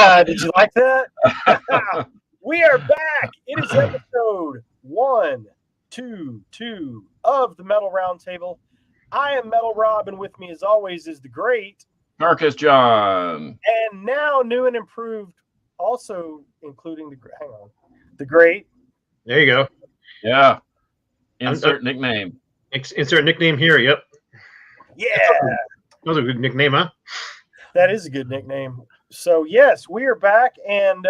Did you like that? We are back. It is episode 122 of the Metal Roundtable. I am Metal Rob, and with me, as always, is the great Carcass John. And now new and improved, also including the great. There you go. Yeah. Insert nickname. Insert nickname here. Yep. Yeah. That was a good nickname, huh? That is a good nickname. So, yes, we are back. And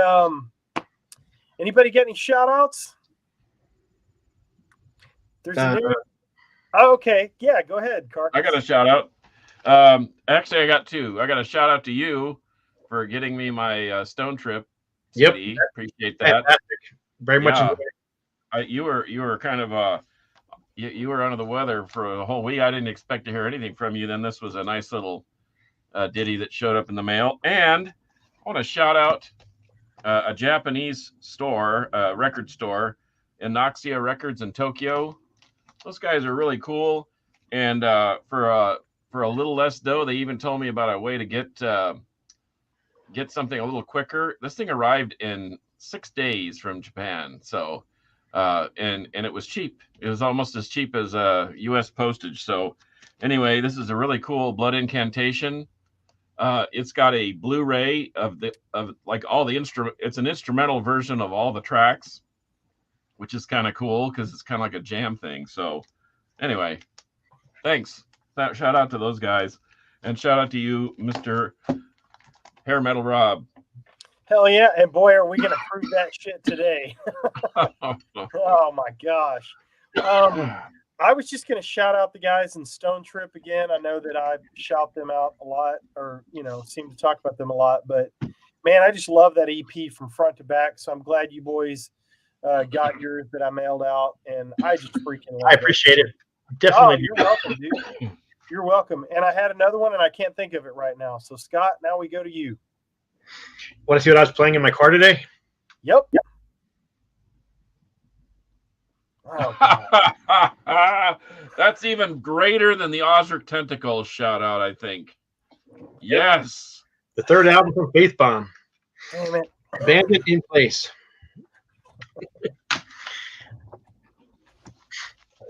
anybody get any shout-outs? There's a new... Oh, okay. Yeah, go ahead, Carcass. I got a shout-out. Actually, I got two. I got a shout-out to you for getting me my Stone Trip CD. Yep. Appreciate that. Fantastic. Very much enjoyed it. You were kind of... You were under the weather for a whole week. I didn't expect to hear anything from you. Then this was a nice little ditty that showed up in the mail. And I want to shout out a Japanese store, record store, Inoxia Records in Tokyo. Those guys are really cool. And for a little less dough, they even told me about a way to get something a little quicker. This thing arrived in 6 days from Japan. So and it was cheap. It was almost as cheap as US postage. So anyway, this is a really cool Blood Incantation. It's got a Blu-ray of like all the instrument. It's an instrumental version of all the tracks, which is kind of cool because it's kind of like a jam thing. So anyway, thanks. Shout out to those guys, and shout out to you, Mr. Hair Metal Rob. Hell yeah, and boy, are we going to prove that shit today. Oh, my gosh. I was just going to shout out the guys in Stone Trip again. I know that I shout them out a lot, or, seem to talk about them a lot. But, man, I just love that EP from front to back. So I'm glad you boys got yours that I mailed out. And I just freaking love it. I appreciate it. Definitely. Oh, you're welcome, dude. You're welcome. And I had another one, and I can't think of it right now. So, Scott, now we go to you. Want to see what I was playing in my car today? Yep. Oh, that's even greater than the Osric Tentacles shout out, I think. Yes. The third album from Faith Bomb. Damn it. Bandit in Place.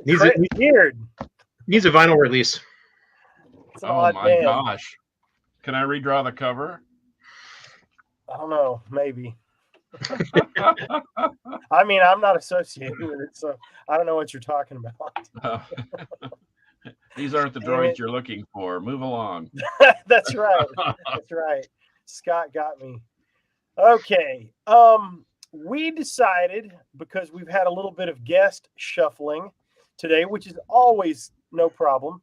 Needs a vinyl release. Oh my gosh. Can I redraw the cover? I don't know, maybe. I mean, I'm not associated with it, so I don't know what you're talking about. These aren't the droids you're looking for. Move along. That's right. That's right. Scott got me. Okay. We decided, because we've had a little bit of guest shuffling today, which is always no problem,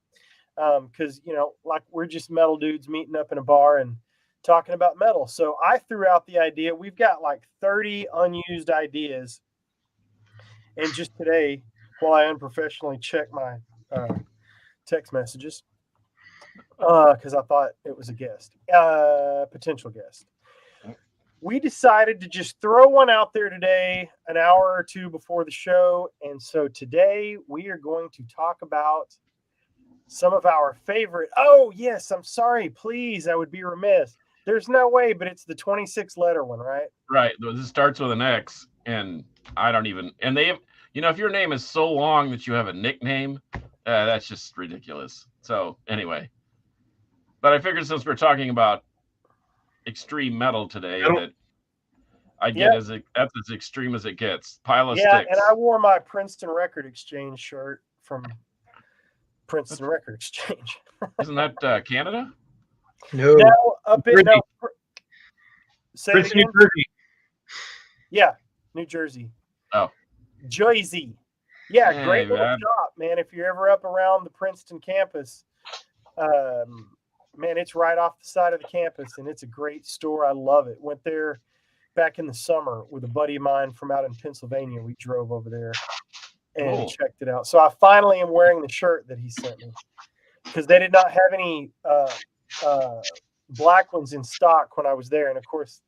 because, like we're just metal dudes meeting up in a bar and talking about metal. So I threw out the idea. We've got like 30 unused ideas. And just today, while I unprofessionally checked my text messages, because I thought it was a guest, potential guest, we decided to just throw one out there today, an hour or two before the show. And so today we are going to talk about some of our favorite. Oh, yes. I'm sorry. Please. I would be remiss. There's no way, but it's the 26 letter one, right? Right. This starts with an X, and I don't even. And they have, if your name is so long that you have a nickname, that's just ridiculous. So anyway, but I figured since we're talking about extreme metal today, that I get that's as extreme as it gets. Pile of sticks. And I wore my Princeton Record Exchange shirt from Princeton Record Exchange. Isn't that Canada? No, up in New Jersey. Yeah, New Jersey. Oh, Jersey. Yeah, great little shop, man. If you're ever up around the Princeton campus, man, it's right off the side of the campus, and it's a great store. I love it. Went there back in the summer with a buddy of mine from out in Pennsylvania. We drove over there and checked it out. So I finally am wearing the shirt that he sent me, because they did not have any black ones in stock when I was there, and of course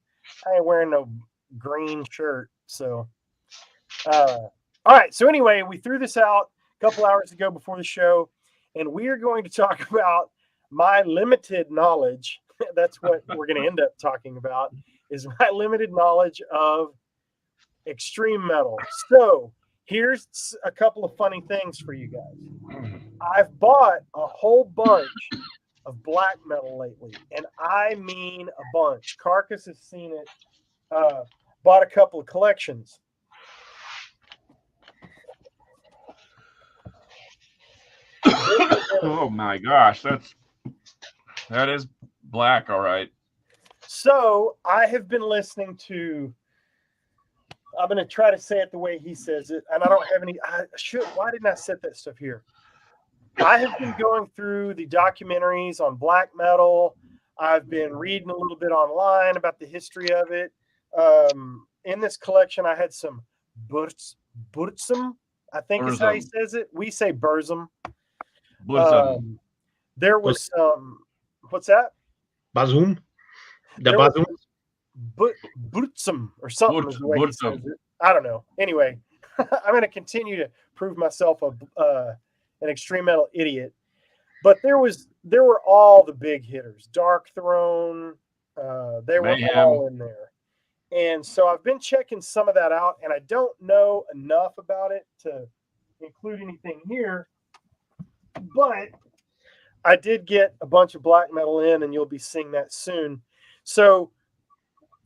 I ain't wearing no green shirt. So all right, so anyway, we threw this out a couple hours ago before the show, and we are going to talk about my limited knowledge. That's what we're going to end up talking about, is my limited knowledge of extreme metal. So here's a couple of funny things for you guys. I've bought a whole bunch of black metal lately, and I mean a bunch. Carcass has seen it. Bought a couple of collections. Oh my gosh, that is black, all right. So I have been listening to. I'm going to try to say it the way he says it, and I don't have any. Why didn't I set that stuff here? I have been going through the documentaries on black metal. I've been reading a little bit online about the history of it. In this collection, I had some Burzum, I think is how he says it. We say Burzum. There was some, what's that? Bazoom? The Bazoom? Burzum or something is the way he says it. I don't know. Anyway, I'm going to continue to prove myself an extreme metal idiot. But there were all the big hitters. Dark Throne, they were all in there. And so I've been checking some of that out, and I don't know enough about it to include anything here. But I did get a bunch of black metal in, and you'll be seeing that soon. So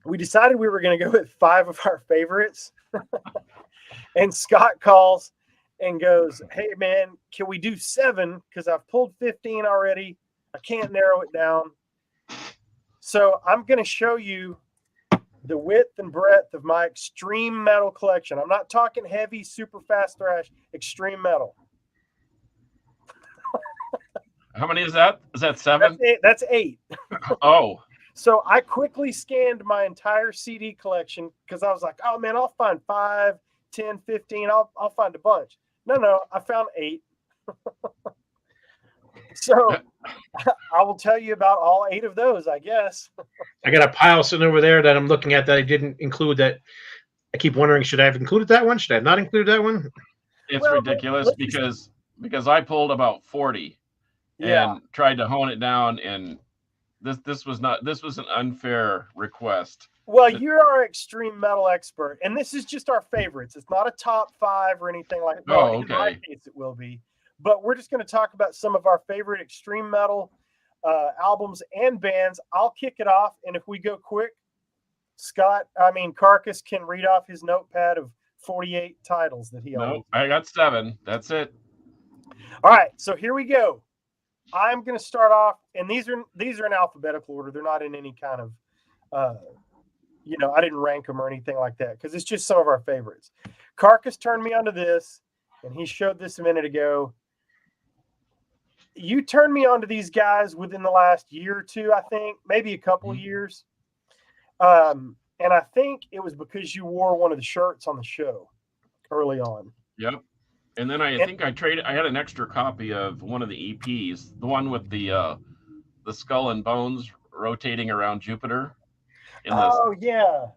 we decided we were going to go with 5 of our favorites. And Scott calls and goes, "Hey, man, can we do 7? Because I've pulled 15 already. I can't narrow it down." So I'm going to show you the width and breadth of my extreme metal collection. I'm not talking heavy, super fast thrash, extreme metal. How many is that? Is that 7? That's 8. Oh. So I quickly scanned my entire CD collection because I was like, oh, man, I'll find 5, 10, 15. I'll find a bunch. No, I found 8. So I will tell you about all 8 of those, I guess. I got a pile sitting over there that I'm looking at that I didn't include. That I keep wondering, should I have included that one? Should I have not included that one? It's ridiculous because I pulled about 40 and tried to hone it down, and this was an unfair request. Well, you're our extreme metal expert, and this is just our favorites. It's not a top 5 or anything like that. Oh, okay. In my case, it will be. But we're just going to talk about some of our favorite extreme metal albums and bands. I'll kick it off, and if we go quick, Carcass can read off his notepad of 48 titles that he owns. No, I got 7. That's it. All right, so here we go. I'm going to start off, and these are in alphabetical order. They're not in any kind of, I didn't rank them or anything like that because it's just some of our favorites. Carcass turned me onto this, and he showed this a minute ago. You turned me onto these guys within the last year or two, I think, maybe a couple of years. And I think it was because you wore one of the shirts on the show early on. Yep. And then I think I had an extra copy of one of the EPs, the one with the skull and bones rotating around Jupiter. Yeah.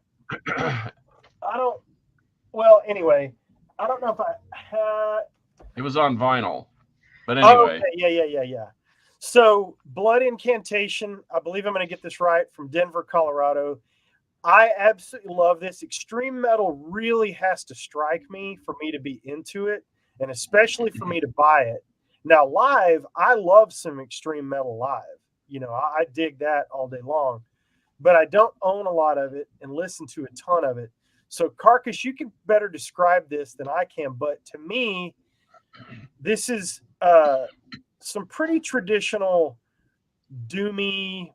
Anyway, I don't know if I had. It was on vinyl, but anyway. Okay. Yeah. So, Blood Incantation, I believe I'm going to get this right, from Denver, Colorado. I absolutely love this. Extreme metal really has to strike me for me to be into it, and especially for me to buy it. Now, live, I love some extreme metal live. I dig that all day long, but I don't own a lot of it and listen to a ton of it. So, Carcass, you can better describe this than I can, but to me, this is some pretty traditional doomy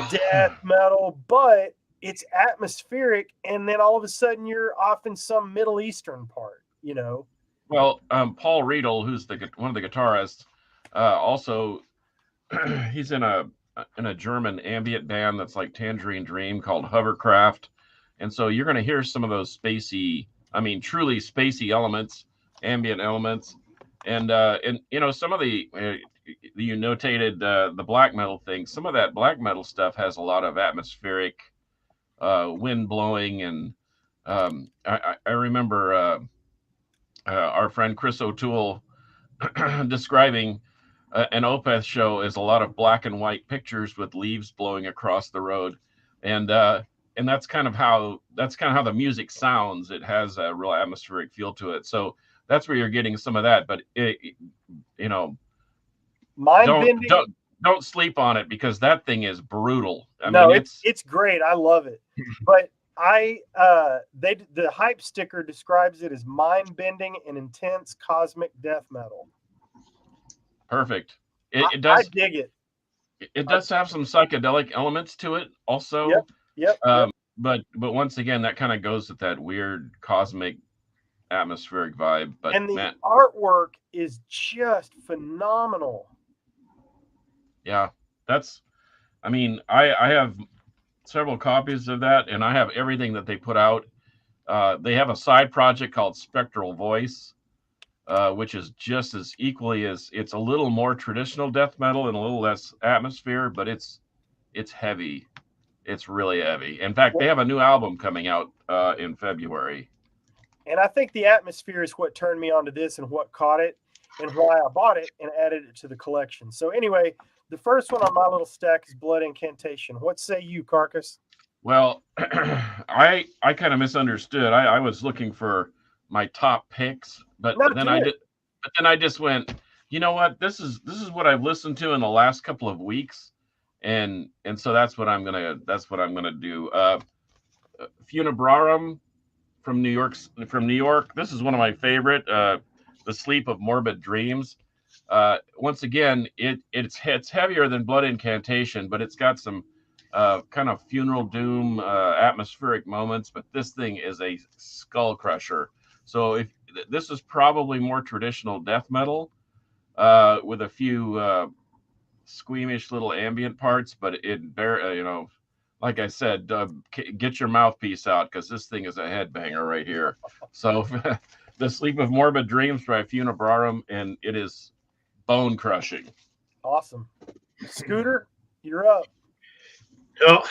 death metal, but it's atmospheric, and then all of a sudden you're off in some Middle Eastern part, Well, Paul Riedel, who's one of the guitarists, also he's in a German ambient band that's like Tangerine Dream called Hovercraft, and so you're going to hear some of those truly spacey elements, ambient elements, and some of the you notated the black metal thing. Some of that black metal stuff has a lot of atmospheric wind blowing, and I remember our friend Chris O'Toole describing an Opeth show as a lot of black and white pictures with leaves blowing across the road, and that's kind of how the music sounds. It has a real atmospheric feel to it. So that's where you're getting some of that. But Mind-bending. Don't sleep on it, because that thing is brutal. I mean, it's great. I love it. But the hype sticker describes it as mind-bending and intense cosmic death metal. Perfect. It does. I dig it. It does have some psychedelic elements to it also. Yep. But once again, that kind of goes with that weird cosmic atmospheric vibe. But and the artwork is just phenomenal. Yeah, I have several copies of that, and I have everything that they put out. They have a side project called Spectral Voice, which is just as equally it's a little more traditional death metal and a little less atmosphere, but it's heavy. It's really heavy. In fact, they have a new album coming out in February. And I think the atmosphere is what turned me onto this and what caught it and why I bought it and added it to the collection. So anyway, the first one on my little stack is Blood Incantation. What say you, Carcass? Well, I kind of misunderstood. I was looking for my top picks, but then I just went, you know what? This is what I've listened to in the last couple of weeks, and so that's what I'm gonna do. Funebrarum from New York. This is one of my favorite. The Sleep of Morbid Dreams. Once again, it's heavier than Blood Incantation, but it's got some kind of funeral doom atmospheric moments. But this thing is a skull crusher. So if this is probably more traditional death metal with a few squeamish little ambient parts, but like I said, get your mouthpiece out, because this thing is a headbanger right here. So The Sleep of Morbid Dreams by Funebrarum, and it is bone crushing. Awesome. Scooter, you're up. Well,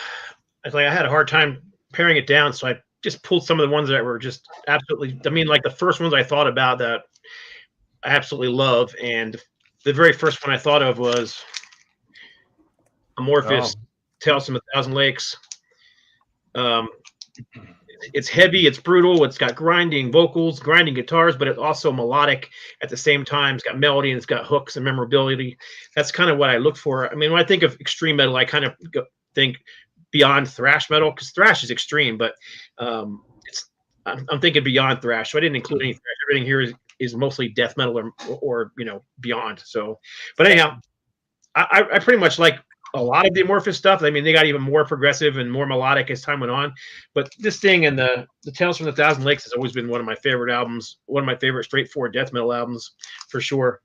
I had a hard time paring it down, so I just pulled some of the ones that were just absolutely, like the first ones I thought about that I absolutely love, and the very first one I thought of was Amorphous Tales from a Thousand Lakes. It's heavy, it's brutal, it's got grinding vocals, grinding guitars, but it's also melodic at the same time. It's got melody and it's got hooks and memorability. That's kind of what I look for. I mean, when I think of extreme metal, I kind of think beyond thrash metal, because thrash is extreme, but I'm thinking beyond thrash. So I didn't include any thrash. Everything here is mostly death metal or beyond. So, but anyhow, I pretty much like a lot of the Amorphous stuff. I mean, they got even more progressive and more melodic as time went on. But this thing and the Tales from the Thousand Lakes has always been one of my favorite albums, one of my favorite straightforward death metal albums for sure.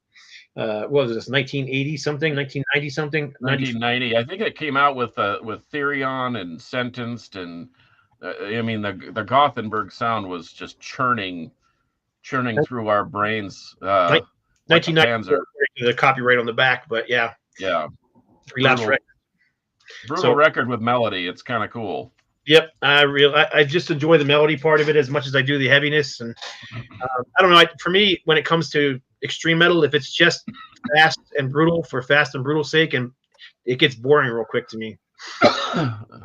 What was this, 1980 something, 1990 something? 1990. I think it came out with Therion and Sentenced, and the Gothenburg sound was just churning through our brains. 1990, the copyright on the back, but yeah. Brutal record with melody. It's kind of cool. Yep, I just enjoy the melody part of it as much as I do the heaviness, and I don't know. For me, when it comes to extreme metal, if it's just fast and brutal for fast and brutal sake, and it gets boring real quick to me.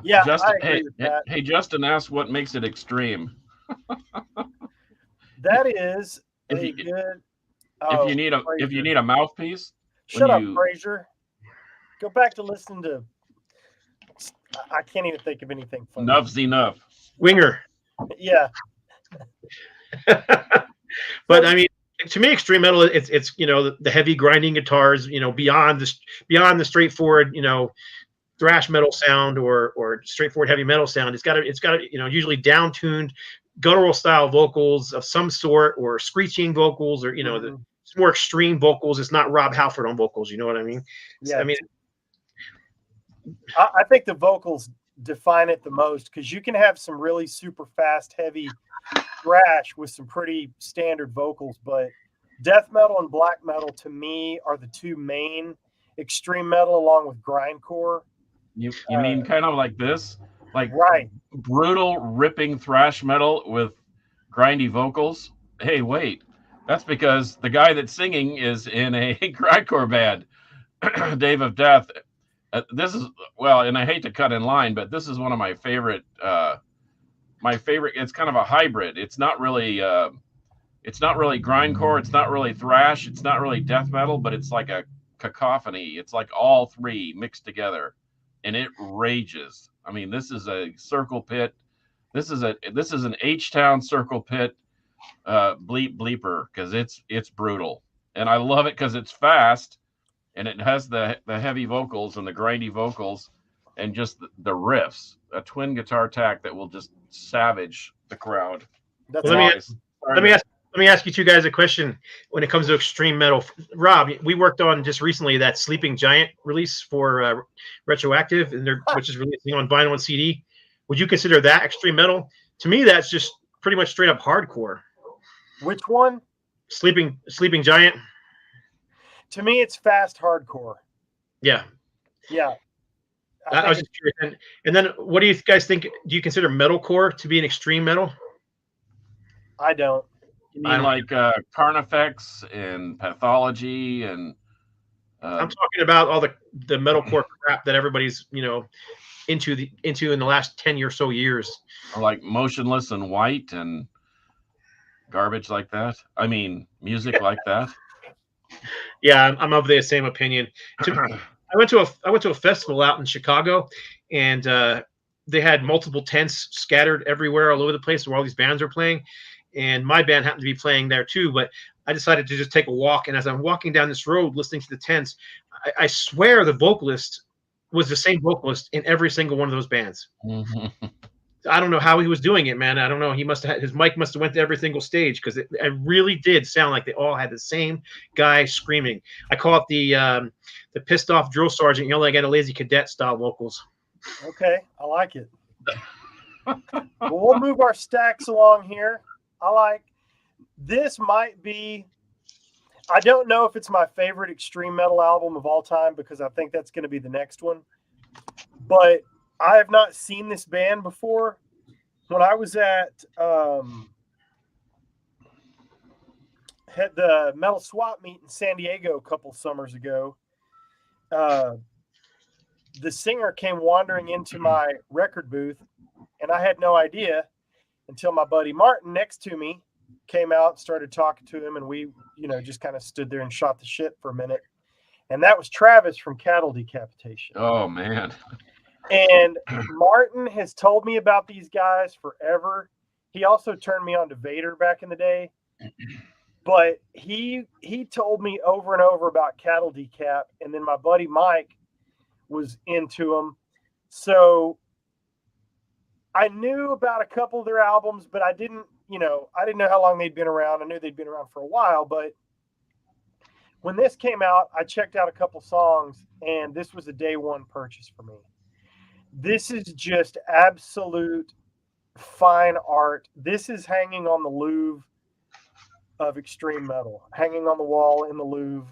Yeah, Justin, I agree with that. Hey, Justin asked what makes it extreme. That is a good. If you need a mouthpiece, shut up, Fraser. Go back to listening to. I can't even think of anything funny. Enough's enough. Winger. Yeah. But I mean, to me, extreme metal, it's the heavy grinding guitars, beyond the straightforward, thrash metal sound or straightforward heavy metal sound. It's got usually down-tuned guttural style vocals of some sort, or screeching vocals, or the more extreme vocals. It's not Rob Halford on vocals. You know what I mean? Yeah. I mean, I think the vocals define it the most, because you can have some really super fast, heavy thrash with some pretty standard vocals, but death metal and black metal to me are the two main extreme metal, along with grindcore. You mean kind of like this, like right, brutal ripping thrash metal with grindy vocals? Hey, wait, that's because the guy that's singing is in a grindcore band, Dave of Death. This is well, and I hate to cut in line, but this is one of my favorite. My favorite. It's kind of a hybrid. It's not really. It's not really grindcore. It's not really thrash. It's not really death metal, but it's like a cacophony. It's like all three mixed together, and it rages. I mean, this is a circle pit. This is an H-Town circle pit bleeper because it's brutal, and I love it because it's fast, and it has the heavy vocals and the grindy vocals, and just the riffs. A twin guitar tack that will just savage the crowd. That's Let me awesome. let me ask you two guys a question when it comes to extreme metal. Rob, we worked on just recently that Sleeping Giant release for Retroactive, which is releasing on vinyl and CD. Would you consider that extreme metal? To me, that's just pretty much straight up hardcore. Which one? Sleeping Giant. To me, it's fast hardcore. Yeah. Yeah. I was just curious. And then what do you guys think? Do you consider metalcore to be an extreme metal? I don't. You mean like Carnifex and Pathology and I'm talking about all the metalcore crap that everybody's into in the last 10 or so years. like Motionless and White and garbage like that. I mean, music like that. Yeah, I'm of the same opinion. I went to a festival out in Chicago, and they had multiple tents scattered everywhere, all over the place, where all these bands are playing. And my band happened to be playing there too. But I decided to just take a walk. And as I'm walking down this road, listening to the tents, I swear the vocalist was the same vocalist in every single one of those bands. Mm-hmm. I don't know how he was doing it, man. I don't know. He must have his mic must have went to every single stage because it really did sound like they all had the same guy screaming. I call it the pissed off drill sergeant yelling at a lazy cadet style vocals. Okay, I like it. Well, we'll move our stacks along here. This might be, I don't know if it's my favorite extreme metal album of all time because I think that's going to be the next one. But I have not seen this band before. When I was at had the Metal Swap meet in San Diego a couple summers ago, the singer came wandering into my record booth, and I had no idea until my buddy Martin next to me came out, started talking to him, and we, just kind of stood there and shot the shit for a minute. And that was Travis from Cattle Decapitation. Oh, man. And Martin has told me about these guys forever. He also turned me on to Vader back in the day. But he told me over and over about Cattle Decap, and then my buddy Mike was into them. So I knew about a couple of their albums, but I didn't know how long they'd been around. I knew they'd been around for a while, but when this came out, I checked out a couple songs, and this was a day one purchase for me. This is just absolute fine art. This is hanging on the Louvre of extreme metal, hanging on the wall in the Louvre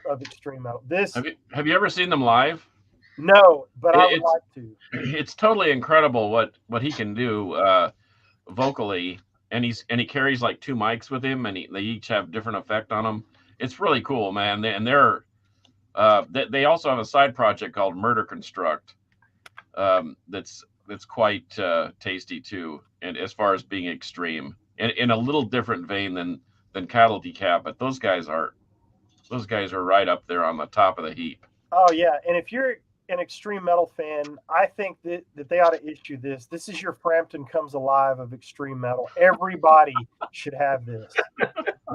of extreme metal. Have you ever seen them live? No, but I would like to. It's totally incredible what he can do vocally, and he carries like two mics with him, and they each have different effect on them. It's really cool, man. They also have a side project called Murder Construct. That's quite tasty too, and as far as being extreme, and in a little different vein than Cattle Decap, but those guys are right up there on the top of the heap. Oh yeah, and if you're an extreme metal fan, I think that they ought to issue this. This is your Frampton Comes Alive of extreme metal. Everybody should have this.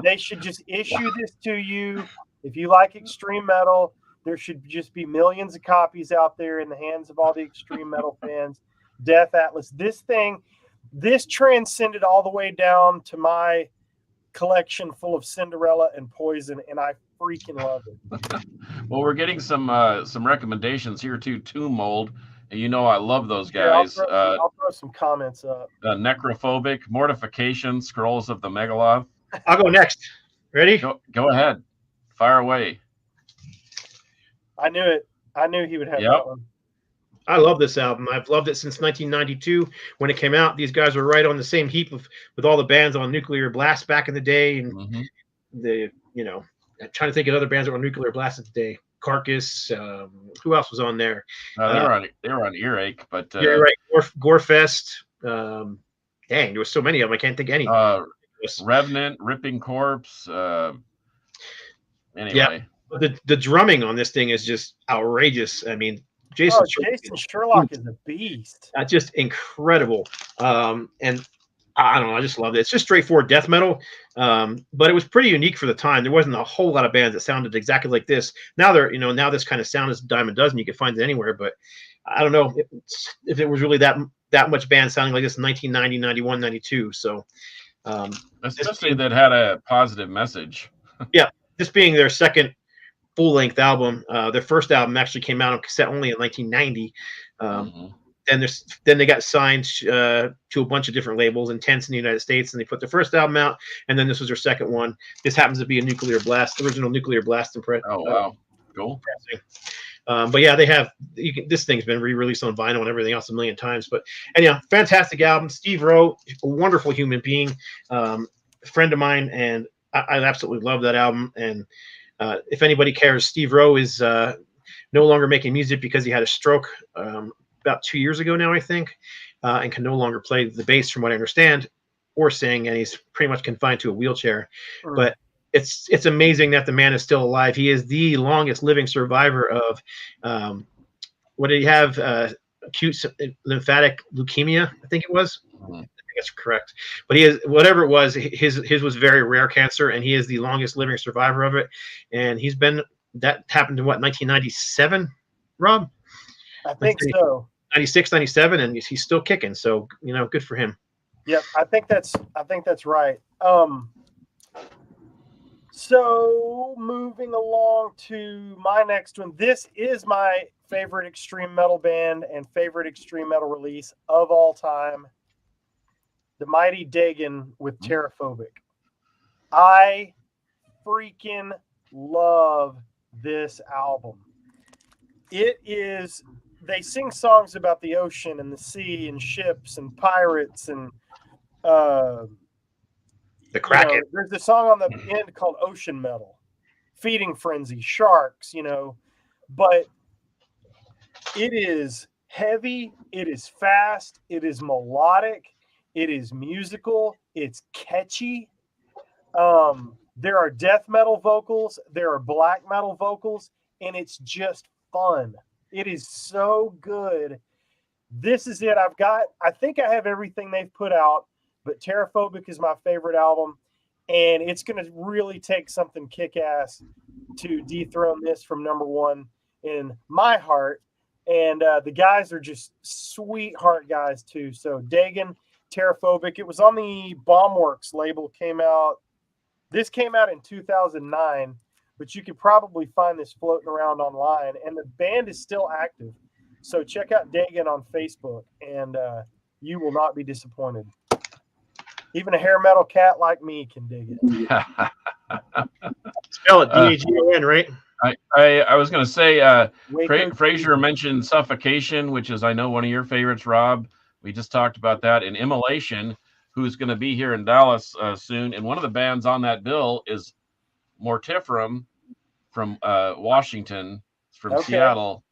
They should just issue this to you. If you like extreme metal, there should just be millions of copies out there in the hands of all the extreme metal fans. Death Atlas. This transcended all the way down to my collection full of Cinderella and Poison, and I freaking love it. Well, we're getting some recommendations here too. Tomb Mold, and I love those guys. Yeah, I'll throw some comments up. Necrophobic, Mortification, Scrolls of the Megaloth. I'll go next. Ready? Go ahead. Fire away. I knew it. I knew he would have that one. I love this album. I've loved it since 1992 when it came out. These guys were right on the same heap with all the bands on Nuclear Blast back in the day, and I'm trying to think of other bands that were Nuclear Blast at the day. Carcass. Who else was on there? They were on Earache, but yeah, you're right. Gorefest. Dang, there was so many of them. I can't think of any. Revenant, Ripping Corpse. Anyway, yeah, but the drumming on this thing is just outrageous. I mean, Jason Sherlock is a beast. Just incredible. And I don't know, I just loved it. It's just straightforward death metal, but it was pretty unique for the time. There wasn't a whole lot of bands that sounded exactly like this. Now now this kind of sound is a dime a dozen. You can find it anywhere, but I don't know if it was really that much band sounding like this in 1990, 91, 92. So, especially that had a positive message. Yeah, this being their second full-length album. Their first album actually came out on cassette only in 1990. Then they got signed to a bunch of different labels, Intense in the United States, and they put their first album out, and then this was their second one. This happens to be a Nuclear Blast, original Nuclear Blast impression. Oh wow, cool. But yeah, they have this thing's been re-released on vinyl and everything else a million times. But anyhow, fantastic album. Steve Rowe, a wonderful human being, a friend of mine, and I absolutely love that album. And if anybody cares, Steve Rowe is no longer making music because he had a stroke about 2 years ago now, I think, and can no longer play the bass, from what I understand, or sing, and he's pretty much confined to a wheelchair. But it's amazing that the man is still alive. He is the longest living survivor of what did he have? Acute lymphatic leukemia, I think it was. I think that's correct. But he is, whatever it was, his was very rare cancer, and he is the longest living survivor of it. And that happened in what, 1997, Rob? I think so. 96, 97, and he's still kicking. So, good for him. Yep, I think that's right. So moving along to my next one. This is my favorite extreme metal band and favorite extreme metal release of all time. The Mighty Dagon with Terraphobic. I freaking love this album. They sing songs about the ocean and the sea and ships and pirates and the Kraken. There's a song on the end called Ocean Metal, Feeding Frenzy, Sharks, but it is heavy, it is fast, it is melodic, it is musical, it's catchy. There are death metal vocals, there are black metal vocals, and it's just fun. It is so good. This is it. I think I have everything they've put out, but Terraphobic is my favorite album, and it's going to really take something kick-ass to dethrone this from number one in my heart. And the guys are just sweetheart guys too. So Dagon, Terraphobic. It was on the Bombworks label. This came out in 2009. But you could probably find this floating around online, and the band is still active. So check out Dagon on Facebook, and you will not be disappointed. Even a hair metal cat like me can dig it. Spell it D-A-G-O-N, right? I was going to say, Fraser mentioned Suffocation, which is, I know, one of your favorites, Rob. We just talked about that. And Immolation, who's going to be here in Dallas soon. And one of the bands on that bill is Mortiferum from Washington, from Seattle.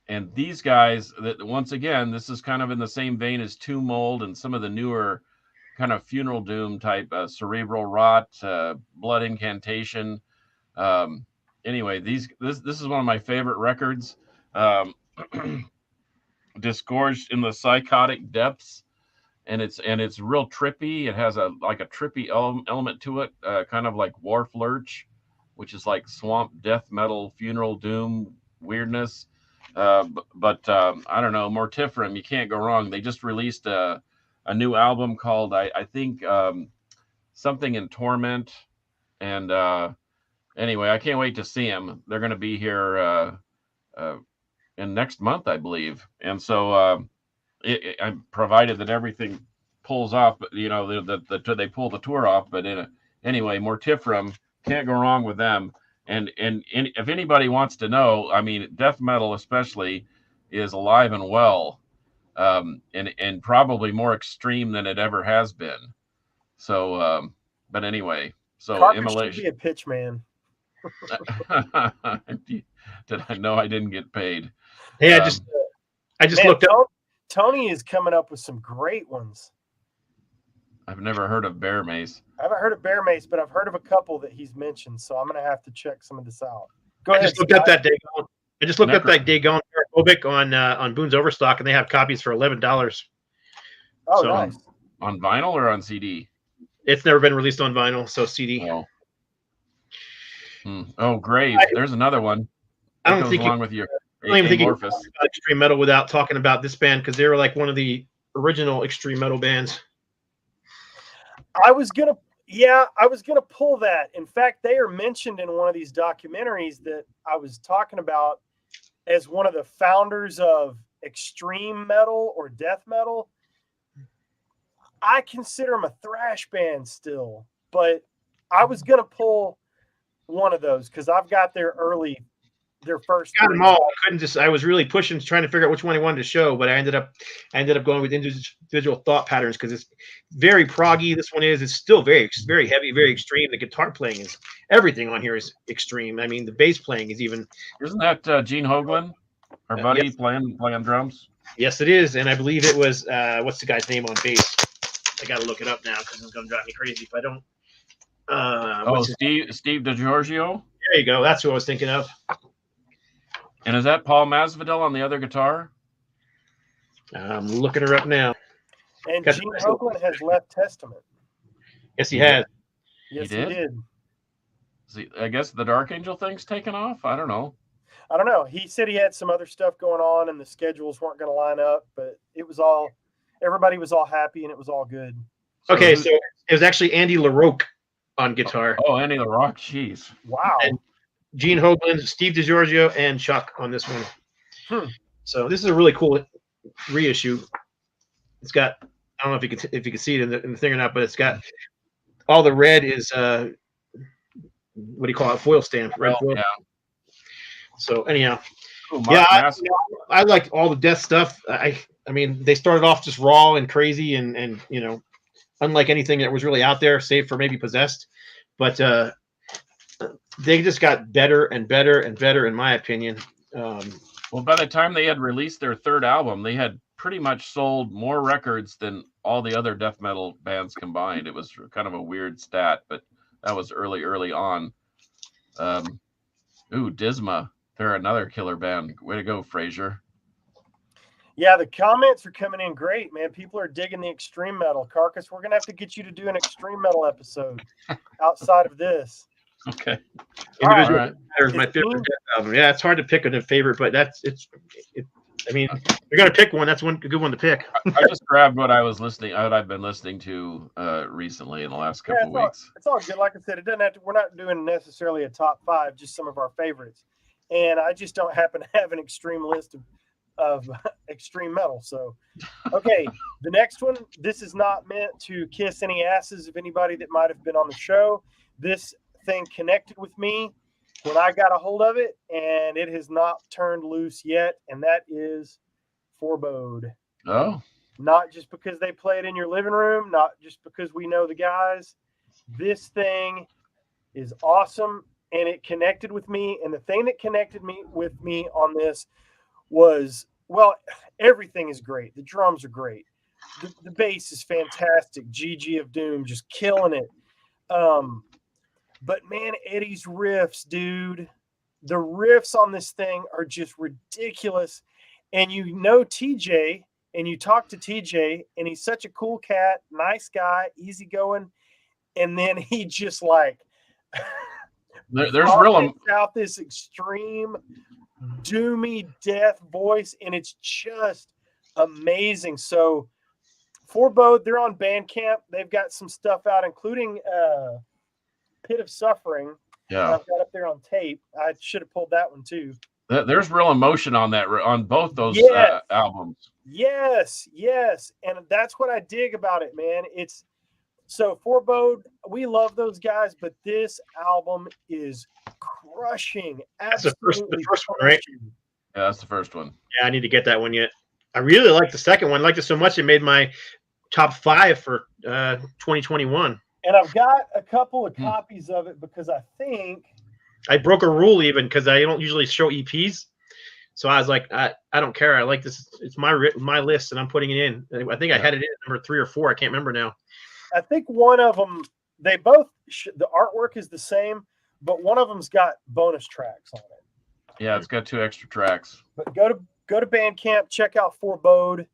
And these guys, that once again, this is kind of in the same vein as Tomb Mold and some of the newer kind of funeral doom type, Cerebral Rot, Blood Incantation. Anyway, this is one of my favorite records. Disgorged in the Psychotic Depths. And it's real trippy. It has a trippy element to it, kind of like Wharf Lurch, which is like swamp death metal, funeral doom weirdness. But I don't know, Mortiferum, you can't go wrong. They just released a new album called I think something in Torment. And anyway, I can't wait to see them. They're going to be here in next month, I believe. And so I'm provided that everything pulls off, but they pull the tour off. But anyway, Mortiferum, can't go wrong with them. And if anybody wants to know, I mean, death metal especially is alive and well, and probably more extreme than it ever has been. So, but anyway, so Carcass Immolation should be a pitch man. Did I know I didn't get paid? Hey, I just Man, looked up. Tony is coming up with some great ones. I've never heard of bear mace. I haven't heard of bear mace, but I've heard of a couple that he's mentioned, so I'm going to have to check some of this out. Go I ahead. just looked up that Dagon. I just looked up that Dagon Paracobic on Boone's Overstock, and they have copies for $11. Oh, So, nice. On vinyl or on CD? It's never been released on vinyl, so CD. Oh, oh, Grave. There's another one. I don't think along with your I don't even think you can Amorphous. talk about extreme metal without talking about this band, because they were like one of the original extreme metal bands. I was gonna pull that. In fact, they are mentioned in one of these documentaries that I was talking about as one of the founders of extreme metal or death metal. I consider them a thrash band still, but I was gonna pull one of those because I've got their first. Got them all. I was really pushing, trying to figure out which one I wanted to show, but I ended up going with individual thought patterns because it's very proggy. This one is. It's still very, very heavy, very extreme. The guitar playing is everything on here is extreme. I mean, the bass playing is even. Isn't that Gene Hoglan, our buddy, yes. playing drums? Yes, it is, and I believe it was. What's the guy's name on bass? I got to look it up now because it's going to drive me crazy if I don't. Steve DiGiorgio. There you go. That's who I was thinking of. And is that Paul Masvidal on the other guitar? I'm looking her up now. And Gene Hoglan has left Testament. Yes, he has. Yes, he did. See, I guess the Dark Angel thing's taken off. I don't know. He said he had some other stuff going on and the schedules weren't going to line up, but everybody was all happy and it was all good. Okay, so it was actually Andy LaRocque on guitar. Oh, Andy LaRocque. Jeez. Wow. And Gene Hoglan, Steve DiGiorgio, and Chuck on this one. So this is a really cool reissue. It's got, I don't know if you can see it in the thing or not, but it's got all the red is what do you call it? Foil stamp, red foil. Yeah. So anyhow, cool, I like all the death stuff. I mean, they started off just raw and crazy and unlike anything that was really out there, save for maybe Possessed, but they just got better and better and better, in my opinion. Well, by the time they had released their third album, they had pretty much sold more records than all the other death metal bands combined. It was kind of a weird stat, but that was early on. Disma. They're another killer band. Way to go, Frazier. Yeah, the comments are coming in great, man. People are digging the extreme metal. Carcass, we're going to have to get you to do an extreme metal episode outside of this. Okay. Individual Matter is my favorite death album. Yeah, it's hard to pick a favorite, but I mean, you're going to pick one. That's a good one to pick. I just grabbed what I've been listening to recently in the last couple weeks. It's all good. Like I said, it doesn't have to. We're not doing necessarily a top 5, just some of our favorites. And I just don't happen to have an extreme list of extreme metal. So, okay, the next one. This is not meant to kiss any asses of anybody that might have been on the show. This thing connected with me when I got a hold of it, and it has not turned loose yet, and that is Forebode. Oh. Not just because they play it in your living room, not just because we know the guys. This thing is awesome, and it connected with me, and the thing that connected with me on this was, well, everything is great. The drums are great. The bass is fantastic. GG of Doom just killing it. But man, Eddie's riffs, dude, the riffs on this thing are just ridiculous. And TJ, and you talk to TJ, and he's such a cool cat, nice guy, easygoing. And then he just like there's real out this extreme doomy death voice, and it's just amazing. So Forebode, they're on Bandcamp. They've got some stuff out, including Pit of Suffering. Yeah, I've got up there on tape. I should have pulled that one too. There's real emotion on both those albums. Yes, and that's what I dig about it, man. It's so Forebode. We love those guys, but this album is crushing. That's the first one, right? Yeah, that's the first one. Yeah, I need to get that one yet. I really like the second one. I liked it so much it made my top 5 for 2021. And I've got a couple of copies of it because I think I broke a rule even because I don't usually show EPs. So I was like, I don't care. I like this. It's my list, and I'm putting it in. I think I had it in number 3 or 4. I can't remember now. I think one of them, they both, the artwork is the same, but one of them's got bonus tracks on it. Yeah, it's got 2 extra tracks. But go to Bandcamp, check out Forebode,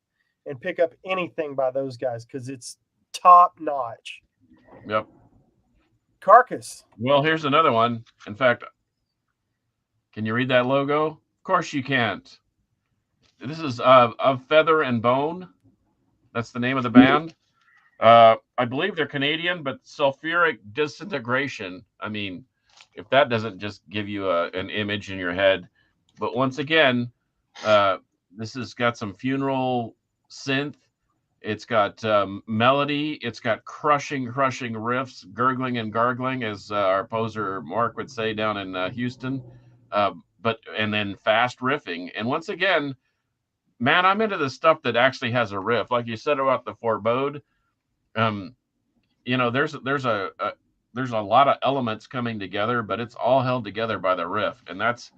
and pick up anything by those guys because it's top notch. Yep. Carcass. Well, here's another one. In fact, can you read that logo? Of course you can't. This is Of Feather and Bone. That's the name of the band. I believe they're Canadian, but Sulfuric Disintegration. I mean, if that doesn't just give you an image in your head. But once again, this has got some funeral synth. It's got melody. It's got crushing riffs, gurgling and gargling, as our poser Mark would say down in Houston. And then fast riffing. And once again, man, I'm into the stuff that actually has a riff, like you said about the Forebode. There's a lot of elements coming together, but it's all held together by the riff, and that's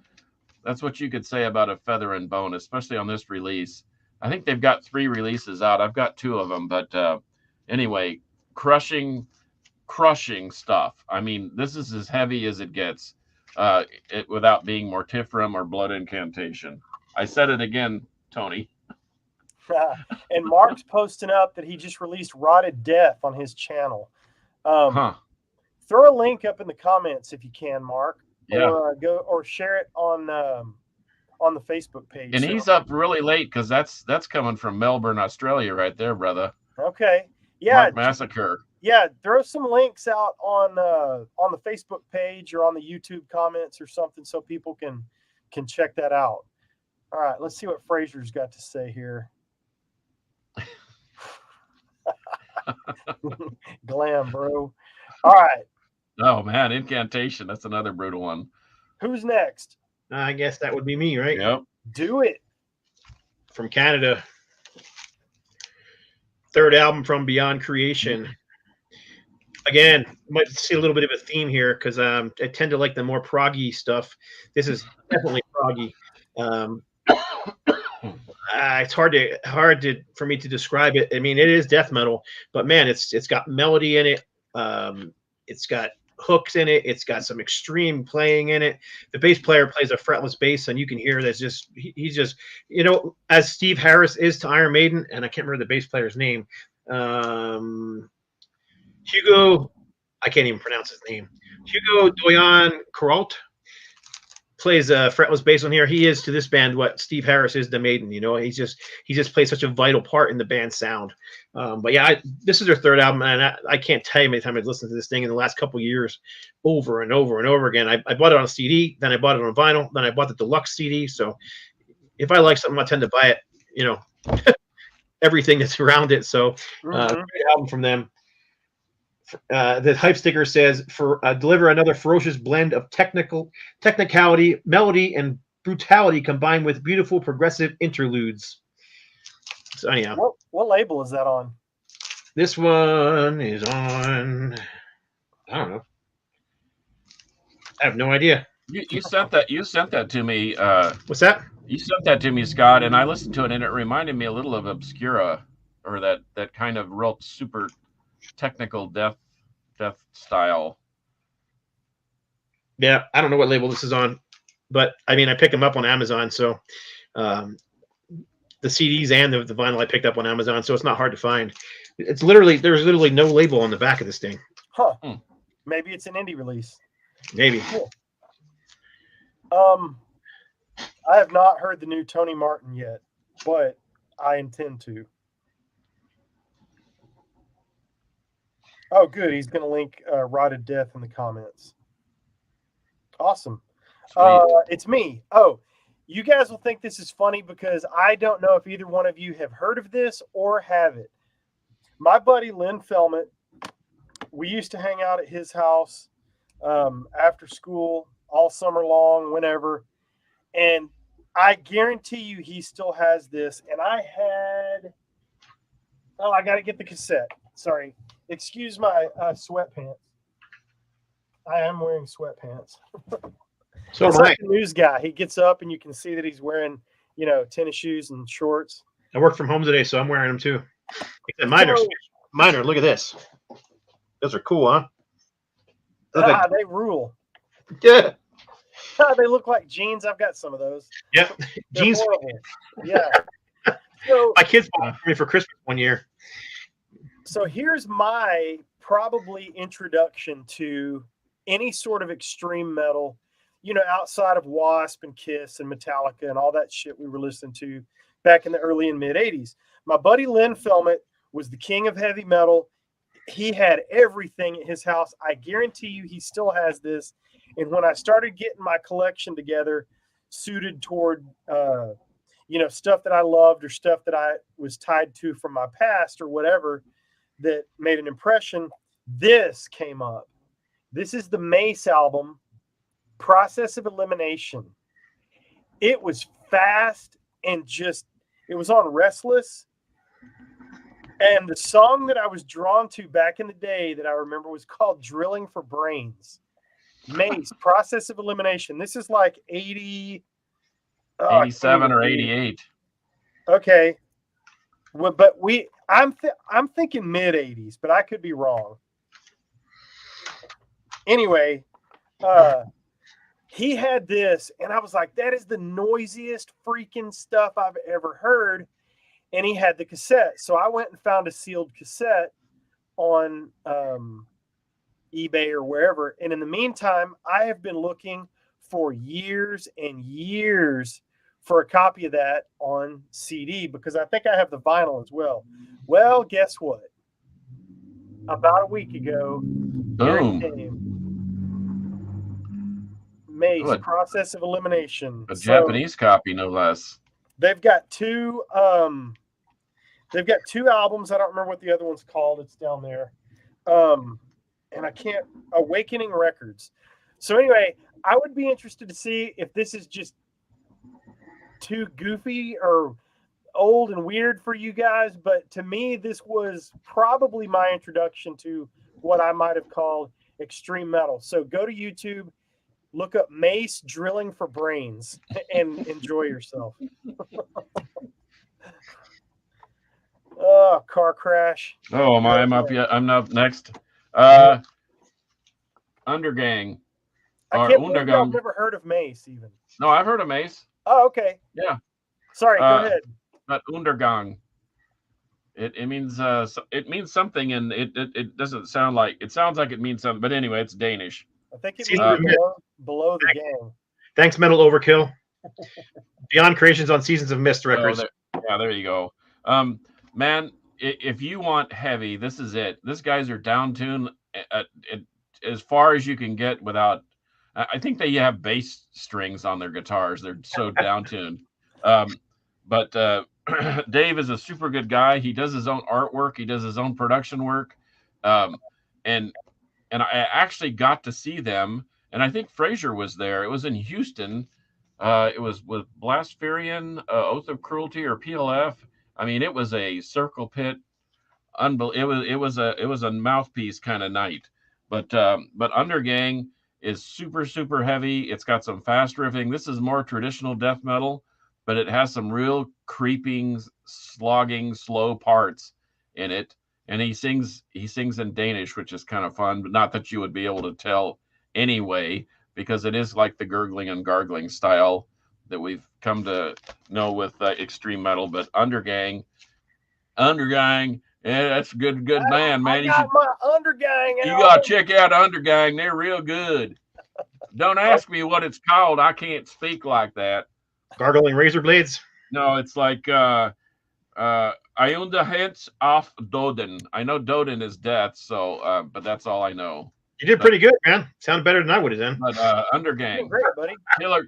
what you could say about A Feather and Bone, especially on this release. I think they've got 3 releases out. I've got 2 of them, but anyway, crushing stuff. I mean, this is as heavy as it gets, without being mortiferum or blood incantation. I said it again, Tony. And Mark's posting up that he just released Rotted Death on his channel. Throw a link up in the comments if you can, Mark. Yeah. Or share it on the Facebook page. And he's up really late because that's coming from Melbourne, Australia, right there, brother. Okay. Yeah. Mark Massacre. Yeah, throw some links out on the Facebook page or on the YouTube comments or something so people can check that out. All right, let's see what Fraser's got to say here. Glam, bro. All right. Oh man, Incantation. That's another brutal one. Who's next? I guess that would be me, right? Yep. Do it. From Canada. 3rd album from Beyond Creation. Again, might see a little bit of a theme here because I tend to like the more proggy stuff. This is definitely proggy. It's hard for me to describe it. I mean, it is death metal, but man, it's got melody in it. It's got hooks in it. It's got some extreme playing in it. The bass player plays a fretless bass, and you can hear that's just he's just as Steve Harris is to Iron Maiden, and I can't remember the bass player's name. Hugo, I can't even pronounce his name. Hugo Doyon Coralt plays a fretless bass on here. He is to this band what Steve Harris is to Maiden. He just plays such a vital part in the band's sound. But yeah, this is their 3rd album, and I can't tell you how many times I've listened to this thing in the last couple of years, over and over and over again. I bought it on a CD, then I bought it on vinyl, then I bought the deluxe CD. So if I like something, I tend to buy it. Everything that's around it. So great album from them. The hype sticker says deliver another ferocious blend of technicality, melody, and brutality combined with beautiful progressive interludes. So anyhow, what label is that on? This one is on, I don't know. I have no idea. You sent that to me. What's that? You sent that to me, Scott, and I listened to it, and it reminded me a little of Obscura, or that kind of real super technical death style. Yeah, I don't know what label this is on, but I mean, I picked them up on Amazon, so the CDs and the vinyl I picked up on Amazon, so it's not hard to find. There's literally no label on the back of this thing. Huh. Maybe it's an indie release. Maybe. Cool. I have not heard the new Tony Martin yet, but I intend to. Oh, good. He's going to link Rotted Death in the comments. Awesome. It's me. Oh, you guys will think this is funny because I don't know if either one of you have heard of this or have it. My buddy Lynn Felmet, we used to hang out at his house after school all summer long, whenever. And I guarantee you he still has this. And I got to get the cassette. Sorry. Excuse my sweatpants. I am wearing sweatpants. So it's am I. like the news guy. He gets up and you can see that he's wearing, tennis shoes and shorts. I work from home today, so I'm wearing them too. Except mine are So- minor. Look at this. Those are cool, huh? They look like, They rule. yeah. They look like jeans. I've got some of those. Yep. They're Jeans. horrible. Yeah. So, My kids bought them for me for Christmas one year. so here's my probably introduction to any sort of extreme metal, outside of Wasp and Kiss and Metallica and all that shit we were listening to back in the early and mid 80s. My buddy Len Felmet was the king of heavy metal. He had everything at his house. I guarantee you he still has this. And when I started getting my collection together, suited toward, stuff that I loved or stuff that I was tied to from my past or whatever that made an impression, this came up. This is the Mace album, Process of Elimination. It was fast and it was on Restless. And the song that I was drawn to back in the day that I remember was called Drilling for Brains. Mace, Process of Elimination. This is like 80. 87 or 88. Okay. Well, but I'm thinking mid 80s, but I could be wrong. Anyway, he had this, and I was like, that is the noisiest freaking stuff I've ever heard. And he had the cassette. So I went and found a sealed cassette on eBay or wherever. And in the meantime, I have been looking for years and years for a copy of that on CD because I think I have the vinyl as well. Well, guess what? About a week ago, here it came. Mace, Good. Process of Elimination. A Japanese copy, no less. They've got two albums. I don't remember what the other one's called. It's down there. And I can't Awakening Records. So anyway, I would be interested to see if this is just too goofy or old and weird for you guys, but to me this was probably my introduction to what I might have called extreme metal. So go to YouTube, look up Mace Drilling for Brains, and enjoy yourself. Oh, car crash. Oh, I'm up yet. I'm up next. Undergang. I can't believe I've never heard of Mace even. No, I've heard of Mace. Oh, okay. Yeah. Sorry, go ahead. But Undergang. It means something, and it doesn't sound like it sounds like it means something. But anyway, it's Danish. I think it means below the gang. Thanks, Metal Overkill. Beyond Creations on Seasons of Mist records. There you go. Man, if you want heavy, this is it. These guys are down tuned as far as you can get without. I think they have bass strings on their guitars. They're so down tuned. But Dave is a super good guy. He does his own artwork. He does his own production work. And I actually got to see them. And I think Fraser was there. It was in Houston. It was with Blaspherian, Oath of Cruelty, or PLF. I mean, it was a circle pit. It was a mouthpiece kind of night. But Undergang is super, super heavy. It's got some fast riffing. This is more traditional death metal, but it has some real creeping, slogging, slow parts in it. And he sings in Danish, which is kind of fun, but not that you would be able to tell anyway, because it is like the gurgling and gargling style that we've come to know with extreme metal. But Undergang, yeah, that's a good band, man. I got my Undergang. You got to check out Undergang. They're real good. Don't ask me what it's called. I can't speak like that. Gargling razor blades? No, it's like Iundahents auf Doden. I know Doden is death, so but that's all I know. You did pretty good, man. Sounded better than I would have done. But Undergang, Great, buddy.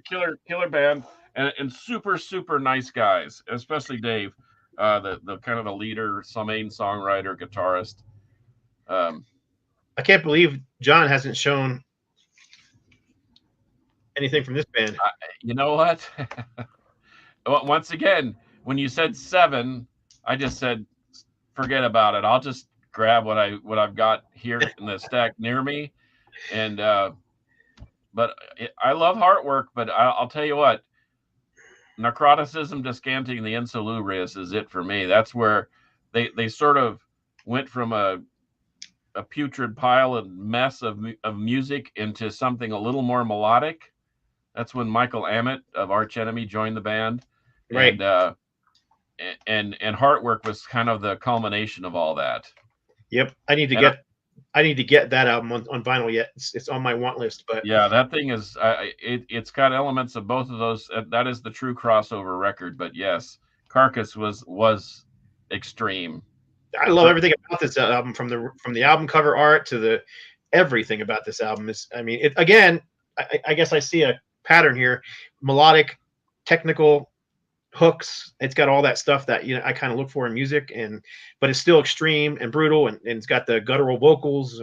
killer band, and super, super nice guys, especially Dave, the kind of the leader, some main songwriter, guitarist. I can't believe John hasn't shown anything from this band. You know what? Once again, when you said 7, I just said, forget about it. I'll just grab what I've got here in the stack near me, and but I love Heartwork. But I'll tell you what, Necroticism Descanting the Insalubrious is it for me. That's where they sort of went from a putrid pile of mess of music into something a little more melodic. That's when Michael Amott of Arch Enemy joined the band, Right. and Heartwork was kind of the culmination of all that. Yep. I need to get that album on vinyl yet. It's on my want list. But yeah, that thing is it's got elements of both of those. That is the true crossover record. But yes, Carcass was extreme. I love everything about this album, from the album cover art to the everything about this album. Is, I mean, it again. I guess I see a pattern here: melodic, technical hooks. It's got all that stuff that I kind of look for in music, but it's still extreme and brutal, and it's got the guttural vocals.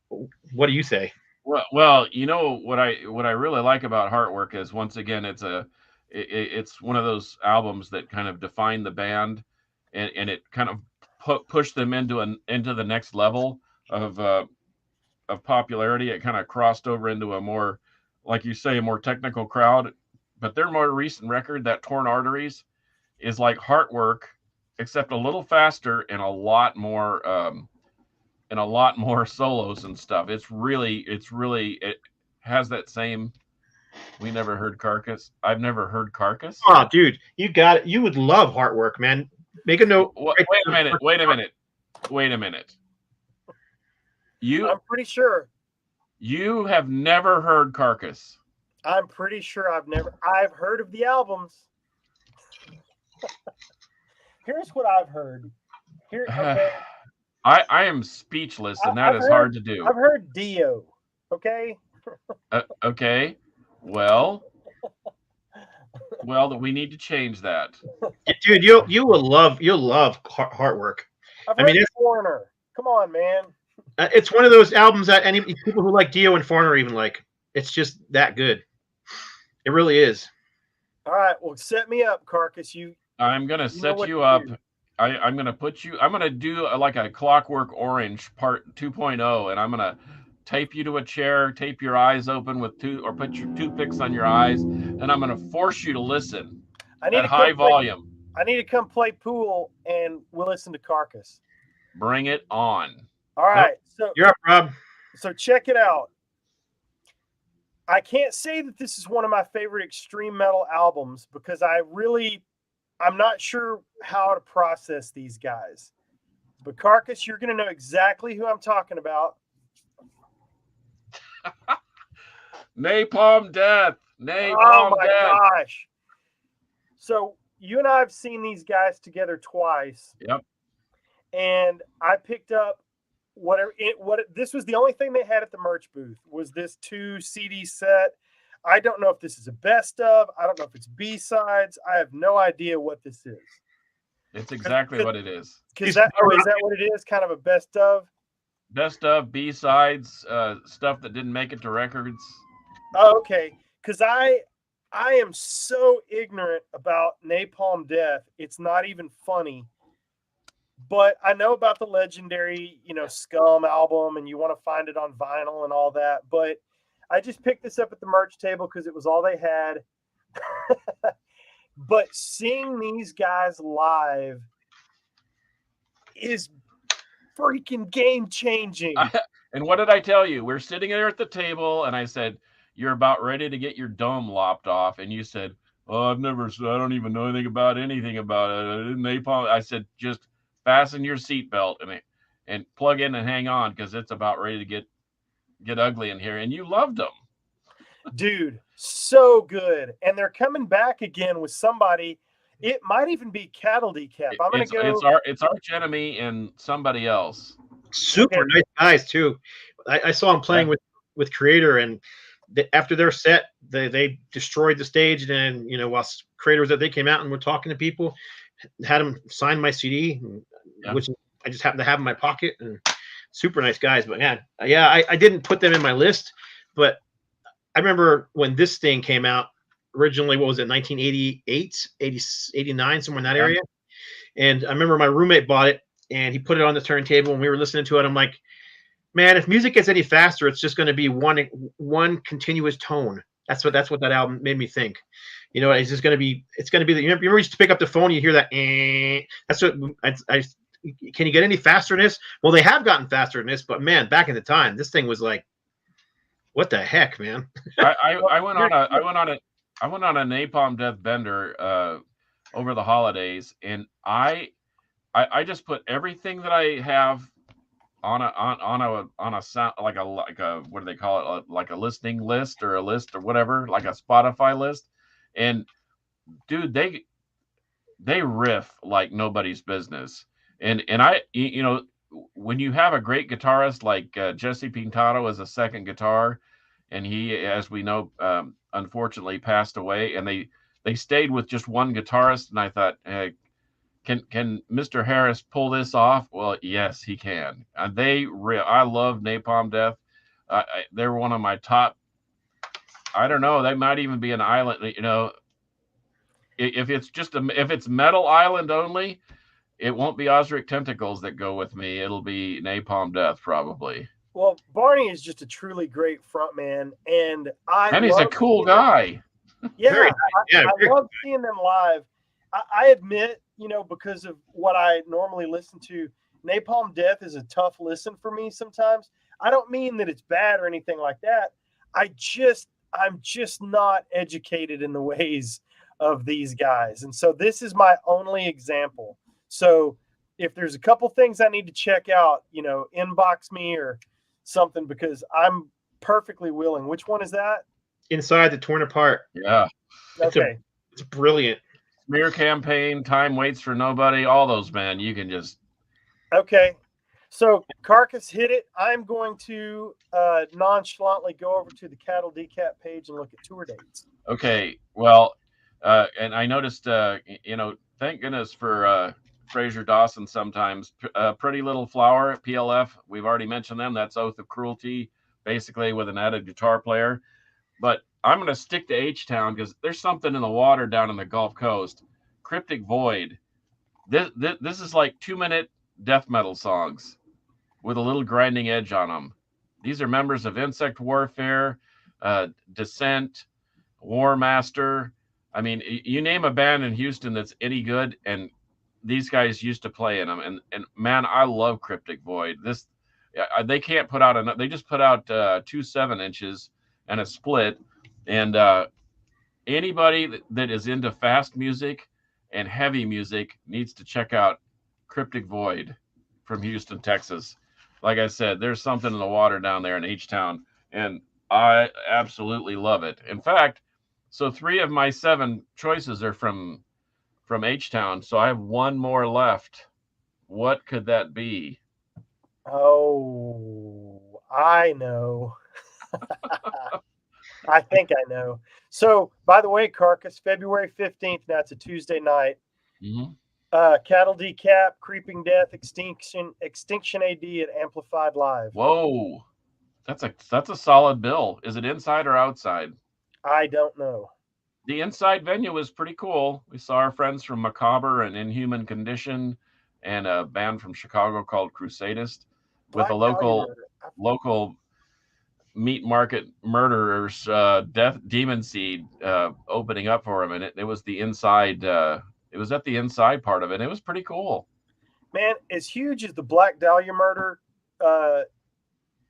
What do you say? Well, what I really like about Heartwork is, once again, it's one of those albums that kind of defined the band, and it kind of pushed them into the next level of popularity. It kind of crossed over into a more, like you say, a more technical crowd. But their more recent record, that Torn Arteries, is like Heartwork, except a little faster and a lot more solos and stuff. It has that same. We never heard Carcass. I've never heard Carcass. Oh, dude, you got it. You would love Heartwork, man. Make a note. Wait a minute. I'm pretty sure. You have never heard Carcass. I'm pretty sure I've heard of the albums. Here's what I've heard. Okay. I am speechless, and that is hard to do. I've heard Dio. Okay. Okay. Well, we need to change that. Dude, you'll love Heartwork. I've heard Foreigner. Come on, man. It's one of those albums that any people who like Dio and Foreigner even like. It's just that good. It really is. All right. Well, set me up, Carcass. I'm gonna set you up. I'm gonna put you. I'm gonna do like a Clockwork Orange Part 2.0, and I'm gonna tape you to a chair, tape your eyes open put your toothpicks on your eyes, and I'm gonna force you to listen at high volume. I need to come play pool, and we'll listen to Carcass. Bring it on. All right. So you're up, Rob. So check it out. I can't say that this is one of my favorite extreme metal albums because I'm not sure how to process these guys. But Carcass, you're going to know exactly who I'm talking about. Napalm Death. Oh my gosh. So you and I have seen these guys together twice. Yep. And I picked up this was the only thing they had at the merch booth was this 2 CD set. I don't know if this is a best of. I don't know if it's B-sides. I have no idea what this is. It's exactly what it is. Is that what it is? Kind of a best of? Best of, B-sides, stuff that didn't make it to records. Oh, okay. Because I am so ignorant about Napalm Death. It's not even funny. But I know about the legendary, Scum album, and you want to find it on vinyl and all that. But I just picked this up at the merch table because it was all they had. But seeing these guys live is freaking game-changing. And what did I tell you? We're sitting there at the table, and I said, you're about ready to get your dome lopped off. And you said, oh, I don't even know anything about it. Napalm. I said, just fasten your seatbelt and plug in and hang on because it's about ready to get ugly in here. And you loved them. Dude, so good. And they're coming back again with somebody. It might even be Cattle Decap. I'm going to go. It's Arch Enemy and somebody else. Super nice guys, too. I saw them playing with Creator, and after their set, they destroyed the stage. And then, while Creator was there, they came out and were talking to people, had them sign my CD, which I just happened to have in my pocket. And super nice guys. But I didn't put them in my list, but I remember when this thing came out originally, what was it, 1988, 89, somewhere in that area. And I remember my roommate bought it and he put it on the turntable and we were listening to it. I'm like, Man, if music gets any faster, it's just going to be one continuous tone. That's what that album made me think. You know, it's just going to be. It's going to be. You remember, you used to pick up the phone, you hear that. That's what I. Can you get any faster than this? Well, they have gotten faster than this, but man, back in the time, this thing was like, what the heck, man? I went on a Napalm Death bender over the holidays, and I just put everything that I have on a sound, like a what do they call it, like a listening list or a list or whatever, like a Spotify list. And dude, they riff like nobody's business. And I, you know, when you have a great guitarist like Jesse Pintado as a second guitar, and he, as we know, unfortunately passed away, and they stayed with just one guitarist, and I thought, hey, can Mr. Harris pull this off? Well, yes, he can. And I love Napalm Death. They're one of my top. I don't know. They might even be an island. You know, if it's metal island only, it won't be Osric Tentacles that go with me. It'll be Napalm Death probably. Well, Barney is just a truly great frontman, and he's a cool guy. Yeah, Very nice. I love seeing them live. I admit, you know, because of what I normally listen to, Napalm Death is a tough listen for me sometimes. I don't mean that it's bad or anything like that. I'm just not educated in the ways of these guys. And so this is my only example. So if there's a couple things I need to check out, you know, inbox me or something, because I'm perfectly willing. Which one is that? Inside the Torn Apart. Yeah. Okay. It's brilliant. Smear Campaign, Time Waits for Nobody, all those, man. You can just. Okay. So Carcass hit it. I'm going to nonchalantly go over to the Cattle Decap page and look at tour dates. Okay. Well, and I noticed, you know, thank goodness for Fraser Dawson sometimes. Pretty Little Flower, PLF, we've already mentioned them. That's Oath of Cruelty, basically with an added guitar player. But I'm going to stick to H-Town because there's something in the water down in the Gulf Coast. Cryptic Void. This is like 2-minute death metal songs with a little grinding edge on them. These are members of Insect Warfare, Descent, War Master. I mean, you name a band in Houston that's any good, and these guys used to play in them. And man, I love Cryptic Void. They can't put out they just put out 2 7-inches and a split. And anybody that is into fast music and heavy music needs to check out Cryptic Void from Houston, Texas. Like I said, there's something in the water down there in H-Town, and I absolutely love it. In fact, so 3 of my 7 choices are from H-Town, so I have 1 more left. What could that be? Oh, I know. I think I know. So, by the way, Carcass, February 15th, now it's a Tuesday night. Mm-hmm. Cattle Decap, Creeping Death, Extinction AD at Amplified Live. Whoa, that's a solid bill. Is it inside or outside? I don't know. The inside venue was pretty cool. We saw our friends from Macabre and Inhuman Condition, and a band from Chicago called Crusadist, with a local meat market murderers, Death Demon Seed, opening up for him, and it was the inside. It was at the inside part of it. It was pretty cool. Man, as huge as the Black Dahlia murder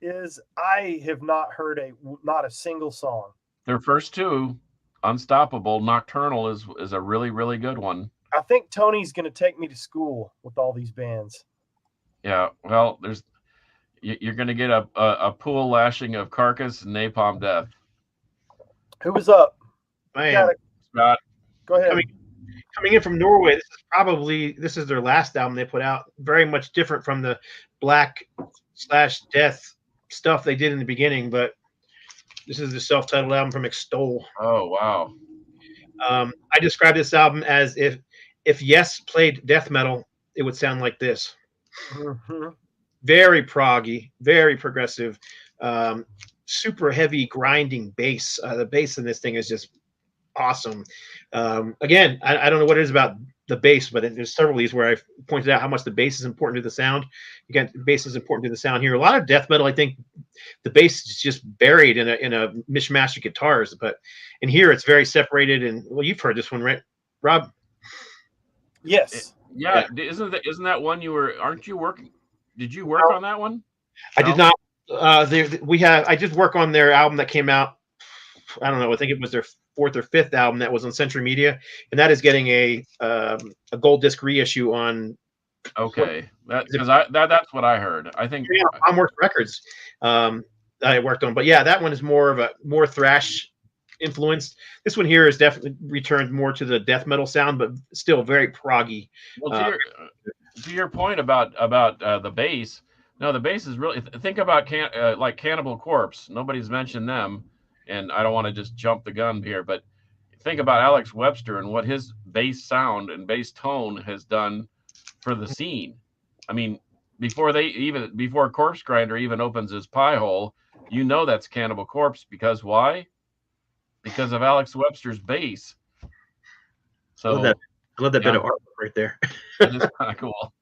is, I have not heard not a single song. Their first 2, Unstoppable, Nocturnal is a really, really good one. I think Tony's going to take me to school with all these bands. Yeah, well, you're going to get a pool lashing of Carcass and Napalm Death. Who was up? Man, Scott. Go ahead. Coming in from Norway, this is their last album they put out. Very much different from the black/death stuff they did in the beginning, but this is the self-titled album from Extol. Oh, wow. I describe this album as if Yes played death metal, it would sound like this. Mm-hmm. Very proggy, very progressive, super heavy grinding bass. The bass in this thing is just awesome. Again, I don't know what it is about the bass, but there's several of these where I've pointed out how much the bass is important to the sound. Again, the bass is important to the sound here. A lot of death metal, I think, the bass is just buried in a mishmash of guitars, but in here it's very separated. And well, you've heard this one, right, Rob? Yes. Yeah. Isn't that one aren't you working? Did you work on that one? I did not. I did work on their album that came out. I don't know. I think it was their 4th or 5th album that was on Century Media, and that is getting a gold disc reissue on. Okay, that's what I heard. I think on Works Records that I worked on, but yeah, that one is more thrash influenced. This one here is definitely returned more to the death metal sound, but still very proggy. Well, to your point about the bass, no, the bass is really. Think about like Cannibal Corpse. Nobody's mentioned them. And I don't want to just jump the gun here, but think about Alex Webster and what his bass sound and bass tone has done for the scene. I mean, before Corpse Grinder even opens his pie hole, that's Cannibal Corpse, because why? Because of Alex Webster's bass. So I love that bit of art right there. That is kind of cool.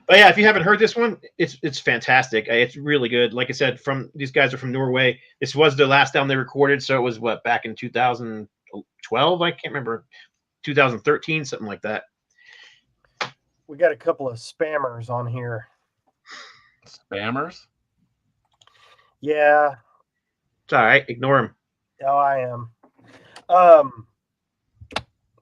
But yeah, if you haven't heard this one, it's fantastic. It's really good. Like I said, these guys are from Norway. This was the last album they recorded, so it was back in 2012. I can't remember, 2013, something like that. We got a couple of spammers on here. Spammers? Yeah. It's all right. Ignore them. Oh, I am.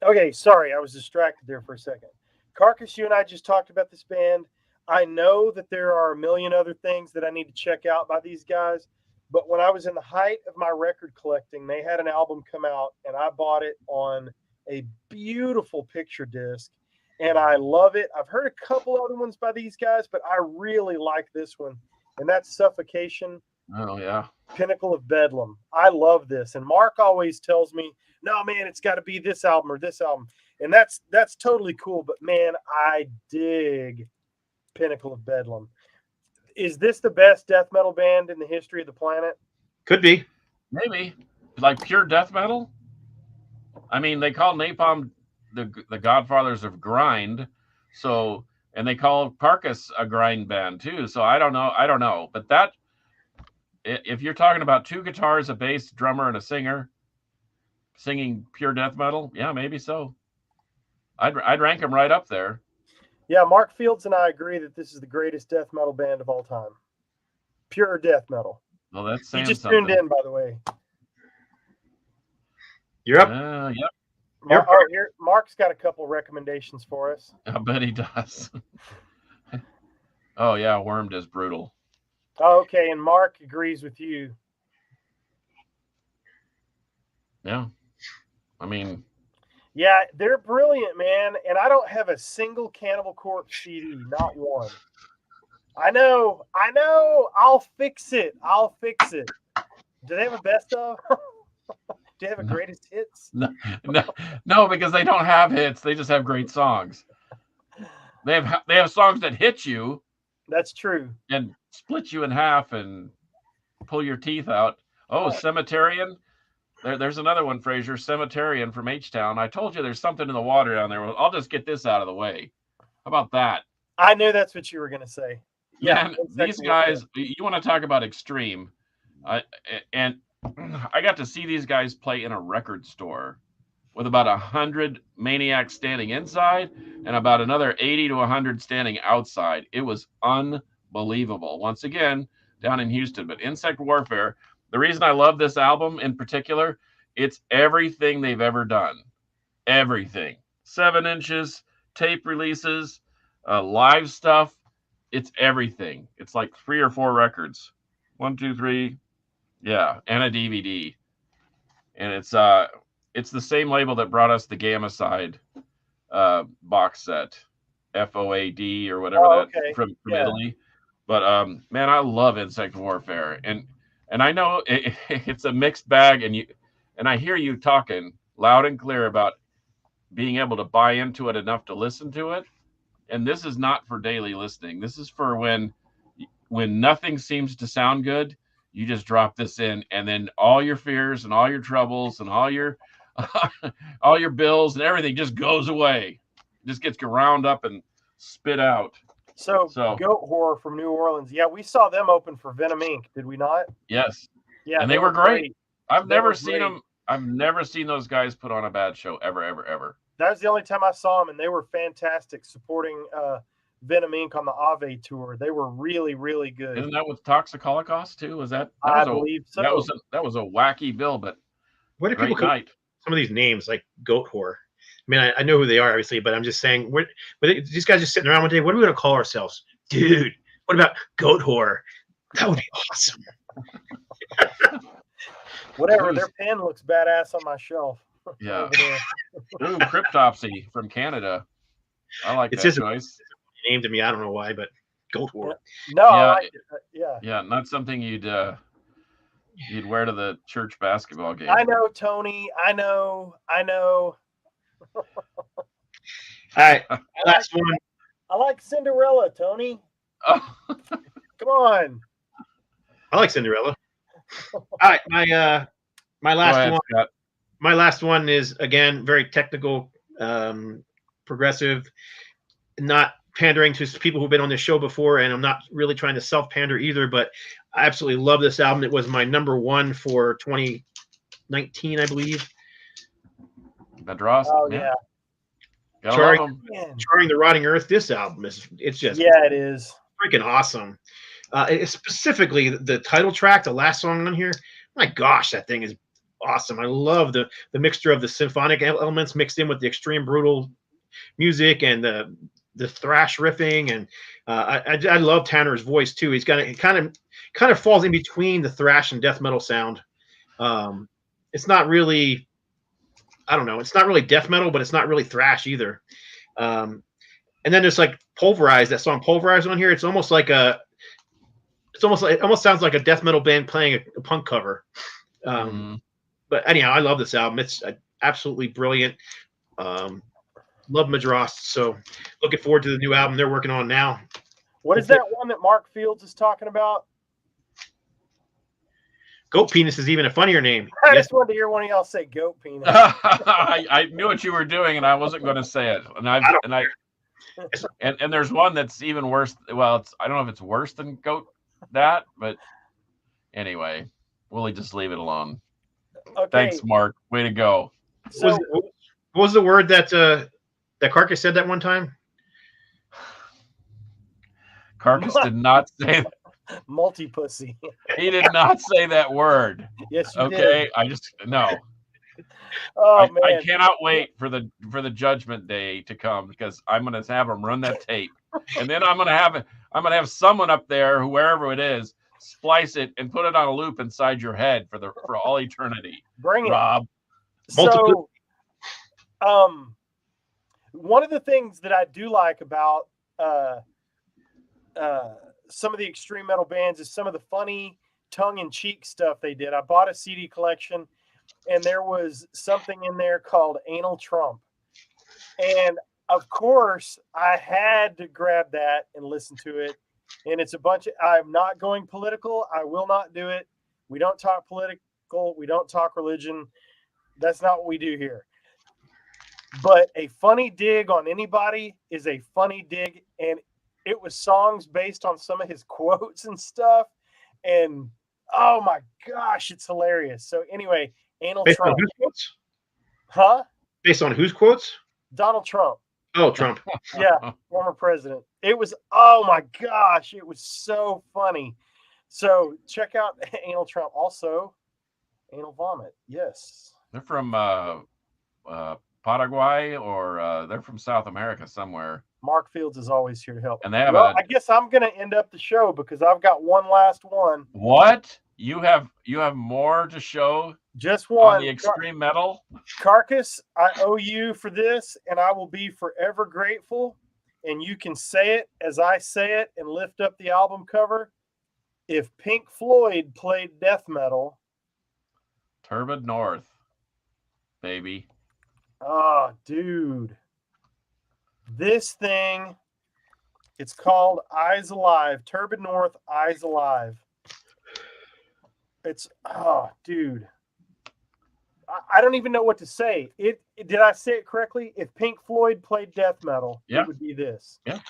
Okay, sorry, I was distracted there for a second. Carcass, you and I just talked about this band. I know that there are a million other things that I need to check out by these guys, but when I was in the height of my record collecting, they had an album come out, and I bought it on a beautiful picture disc, and I love it. I've heard a couple other ones by these guys, but I really like this one, and that's Suffocation. Oh, yeah. Pinnacle of Bedlam. I love this, and Mark always tells me, no, man, it's got to be this album or this album. And that's totally cool. But, man, I dig Pinnacle of Bedlam. Is this the best death metal band in the history of the planet? Could be. Maybe. Like pure death metal? I mean, they call Napalm the godfathers of grind. So, and they call Carcass a grind band, too. So, I don't know. But if you're talking about 2 guitars, a bass, drummer, and a singer singing pure death metal, yeah, maybe so. I'd rank them right up there. Yeah, Mark Fields and I agree that this is the greatest death metal band of all time. Pure death metal. Well, that's saying you just something. tuned in, by the way. You're up. Yep. Here, Mark's got a couple recommendations for us. I bet he does. Oh, yeah, Wormed is brutal. Oh, okay, and Mark agrees with you. Yeah. I mean... Yeah, they're brilliant, man. And I don't have a single Cannibal Corpse CD, not one. I know. I'll fix it. Do they have a best of? Do they have a greatest hits? No, because they don't have hits. They just have great songs. They have songs that hit you. That's true. And split you in half and pull your teeth out. Oh, Cemeterian. There's another one, Fraser. Cemeterian from H-Town. I told you there's something in the water down there. Well, I'll just get this out of the way. How about that? I knew that's what you were going to say. Yeah, these guys, you want to talk about extreme. And I got to see these guys play in a record store with about 100 maniacs standing inside and about another 80 to 100 standing outside. It was unbelievable. Once again, down in Houston. But Insect Warfare, the reason I love this album in particular, it's everything they've ever done. Everything. 7 inches, tape releases, live stuff. It's everything. It's like 3 or 4 records. 1, 2, 3. Yeah, and a DVD. And it's the same label that brought us the Gamma Side box set, FOAD or whatever from Italy. But man, I love Insect Warfare, and I know it's a mixed bag, and I hear you talking loud and clear about being able to buy into it enough to listen to it. And this is not for daily listening. This is for when nothing seems to sound good. You just drop this in, and then all your fears and all your troubles and all your all your bills and everything just goes away. just gets ground up and spit out. So Goat Horror from New Orleans. Yeah, we saw them open for Venom Inc. Did we not? Yes. Yeah, and they were great. I've They never were seen great. them. I've never seen those guys put on a bad show ever. That was the only time I saw them, and they were fantastic supporting Venom Inc. on the Ave tour. They were really, really good. Isn't that with Toxic Holocaust too? Was that? I believe so. That was a wacky bill, but Where do great people come night. some of these names like Goat Horror? I mean, I know who they are, obviously, but I'm just saying, these guys just sitting around one day. What are we going to call ourselves? Dude, what about Goat Horror? That would be awesome. Whatever. Their pen looks badass on my shelf. Yeah. Ooh, Cryptopsy from Canada. I like that choice. Named to me, I don't know why, but Goat Horror. No, I like it. Yeah, not something you'd wear to the church basketball game. I know, Tony. I know. All right, last one. I like Cinderella, Tony. Oh. Come on. I like Cinderella. All right, my last one. Scott. My last one is, again, very technical, progressive, not pandering to people who've been on this show before, and I'm not really trying to self-pander either, but I absolutely love this album. It was my number one for 2019, I believe. Madras. Oh, yeah. Charring the Rotting Earth. This album it's just it is freaking awesome. It's specifically the title track, the last song on here. My gosh, that thing is awesome. I love the mixture of the symphonic elements mixed in with the extreme brutal music and the thrash riffing, and I love Tanner's voice too. He's got it kind of falls in between the thrash and death metal sound. It's not really, I don't know, it's not really death metal, but it's not really thrash either. And then there's like Pulverized, that song Pulverized on here. It almost sounds like a death metal band playing a punk cover. But anyhow, I love this album. It's absolutely brilliant. Love Madras. So looking forward to the new album they're working on now. What is that one that Mark Fields is talking about? Goat Penis is even a funnier name. I just wanted to hear one of y'all say Goat Penis. I knew what you were doing, and I wasn't going to say it. And there's one that's even worse. Well, I don't know if it's worse than Goat that, but anyway, we'll just leave it alone. Okay. Thanks, Mark. Way to go. So, what was the word that Carcass said that one time? Carcass did not say that. Multi-pussy. He did not say that word. Yes, you did. Okay, I just no. Oh man! I cannot wait for the judgment day to come, because I'm going to have him run that tape, and then I'm going to have someone up there, whoever it is, splice it and put it on a loop inside your head for all eternity. Bring it, Rob. So, one of the things that I do like about some of the extreme metal bands is some of the funny tongue-in-cheek stuff they did. I bought a CD collection, and there was something in there called Anal Trump. And of course, I had to grab that and listen to it. And it's a bunch of, I'm not going political. I will not do it. We don't talk political. We don't talk religion. That's not what we do here. But a funny dig on anybody is a funny dig. And it was songs based on some of his quotes and stuff. And oh my gosh, it's hilarious. So anyway, Anal Based Trump. on whose quotes? Huh? Based on whose quotes? Donald Trump. Oh, Trump. Yeah, former president. It was, oh my gosh, it was so funny. So check out Anal Trump. Also, Anal Vomit. Yes. They're from Paraguay, or they're from South America somewhere. Mark Fields is always here to help. And they have I guess I'm going to end up the show because I've got one last one. What? You have more to show? Just one. On the extreme metal? Carcass, I owe you for this, and I will be forever grateful. And you can say it as I say it and lift up the album cover. If Pink Floyd played death metal. Turbid North, baby. Oh, dude. This thing, it's called Eyes Alive. Turbid North, Eyes Alive. It's, oh, dude. I don't even know what to say. Did I say it correctly? If Pink Floyd played death metal, it would be this. Yeah.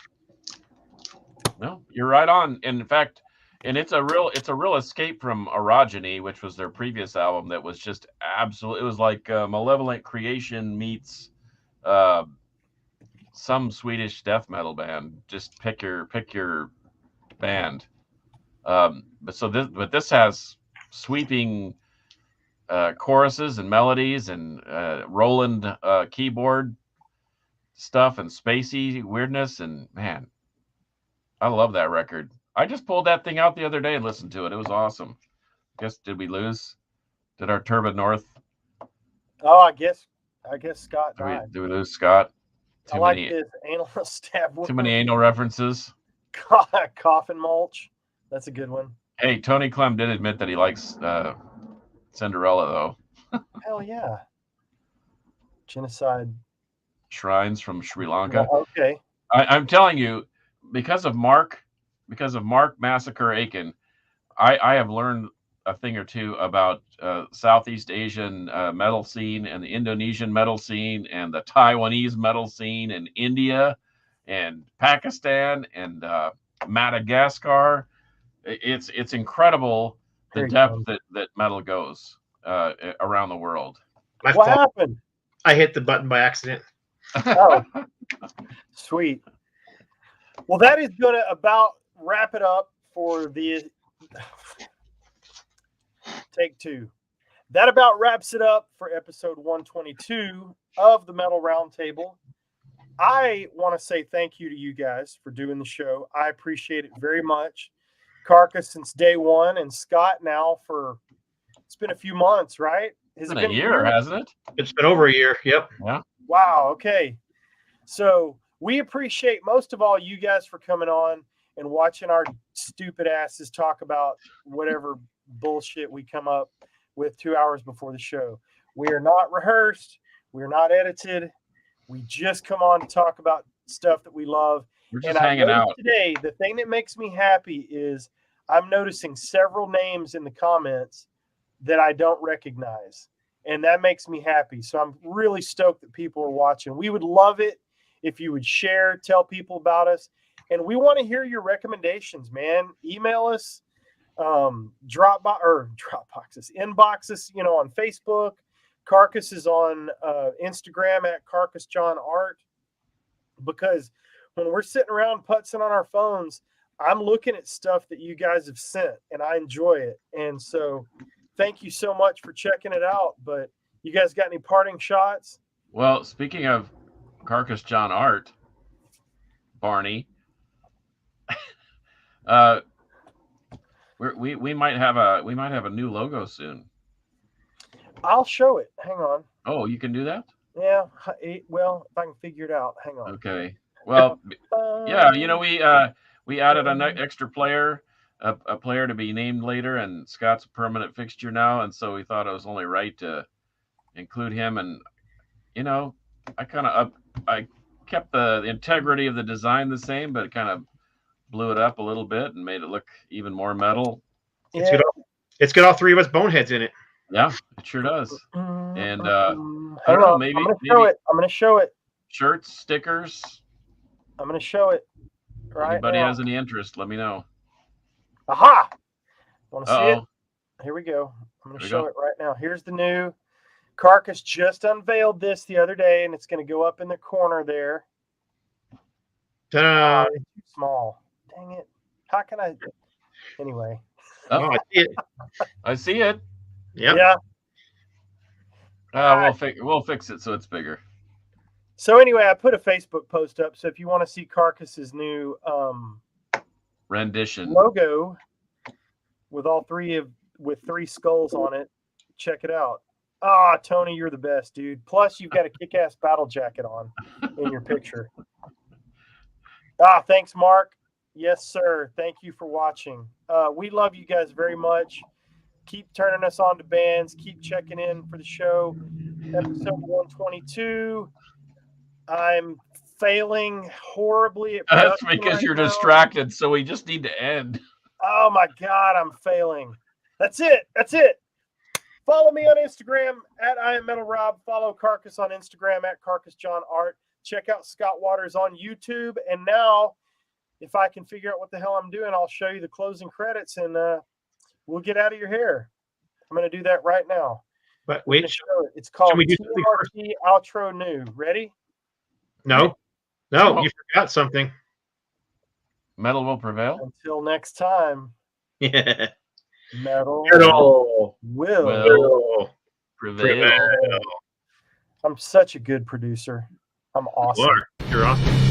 No, you're right on. And in fact, and it's a real escape from Orogeny, which was their previous album that was just absolute. It was like Malevolent Creation meets some Swedish death metal band. Just pick your band. But this has sweeping choruses and melodies and Roland keyboard stuff and spacey weirdness, and man, I love that record. I just pulled that thing out the other day and listened to it. It was awesome. Did we lose? Did our Turbid North? Oh, I guess Scott died. Did we lose Scott? I like this anal stab. Too many anal references. Coffin mulch. That's a good one. Hey, Tony Clem did admit that he likes Cinderella, though. Hell yeah. Genocide. Shrines from Sri Lanka. Oh, okay. I'm telling you, because of Mark Massacre Aiken, I have learned a thing or two about Southeast Asian metal scene and the Indonesian metal scene and the Taiwanese metal scene and India and Pakistan and Madagascar. It's incredible the depth that metal goes around the world. What happened? I hit the button by accident. Oh, sweet. Well, that is going to about wrap it up for the take two. That about wraps it up for episode 122 of the Metal Roundtable. I want to say thank you to you guys for doing the show. I appreciate it very much. Carcass since day one, and Scott now it's been a few months, right? Has it been a year, hasn't it? It's been over a year. Yep. Yeah. Wow. Okay. So we appreciate most of all you guys for coming on and watching our stupid asses talk about whatever bullshit we come up with 2 hours before the show. We are not rehearsed. We are not edited. We just come on to talk about stuff that we love. We're just hanging out. Today, the thing that makes me happy is I'm noticing several names in the comments that I don't recognize. And that makes me happy. So I'm really stoked that people are watching. We would love it if you would share, tell people about us. And we want to hear your recommendations, man. Email us, Dropboxes, inbox us, on Facebook. Carcass is on Instagram at Carcass John Art. Because when we're sitting around putzing on our phones, I'm looking at stuff that you guys have sent, and I enjoy it. And so thank you so much for checking it out. But you guys got any parting shots? Well, speaking of Carcass John Art, Barney, we might have a new logo soon. I'll show it. Hang on. Oh, you can do that? Yeah. Well, if I can figure it out. Hang on. Okay. Well, yeah. We added an extra player. A player to be named later, and Scott's a permanent fixture now, and so we thought it was only right to include him. And I kept the integrity of the design the same, but kind of blew it up a little bit and made it look even more metal. Yeah. It's got all three of us boneheads in it. Yeah, it sure does. And I don't know, maybe I'm gonna show it. Shirts, stickers. I'm gonna show it. Right. Anybody has any interest, let me know. Aha! Want to see it? Here we go. I'm going to show it right now. Here's the new Carcass. Just unveiled this the other day, and it's going to go up in the corner there. Ta-da! It's too small. Dang it. How can I? Anyway. Oh, I see it. I see it. Yep. Yeah. We'll fix it so it's bigger. So anyway, I put a Facebook post up. So if you want to see Carcass's new rendition logo with with three skulls on it, check it out. Tony, you're the best, dude. Plus you've got a kick-ass battle jacket on in your picture. Thanks, Mark. Yes, sir. Thank you for watching. We love you guys very much. Keep turning us on to bands. Keep checking in for the show. Episode 122. I'm failing horribly at that's because you're distracted, so we just need to end. Oh my God, I'm failing. That's it. Follow me on Instagram at I am Metal Rob. Follow Carcass on Instagram at Carcass John Art. Check out Scott Waters on YouTube. And now, if I can figure out what the hell I'm doing, I'll show you the closing credits and we'll get out of your hair. I'm going to do that right now. But wait, it's called we do TRT Outro New. Ready? No, you forgot something. Metal will prevail. Until next time. Yeah. Metal will prevail. I'm such a good producer. I'm awesome. You're awesome.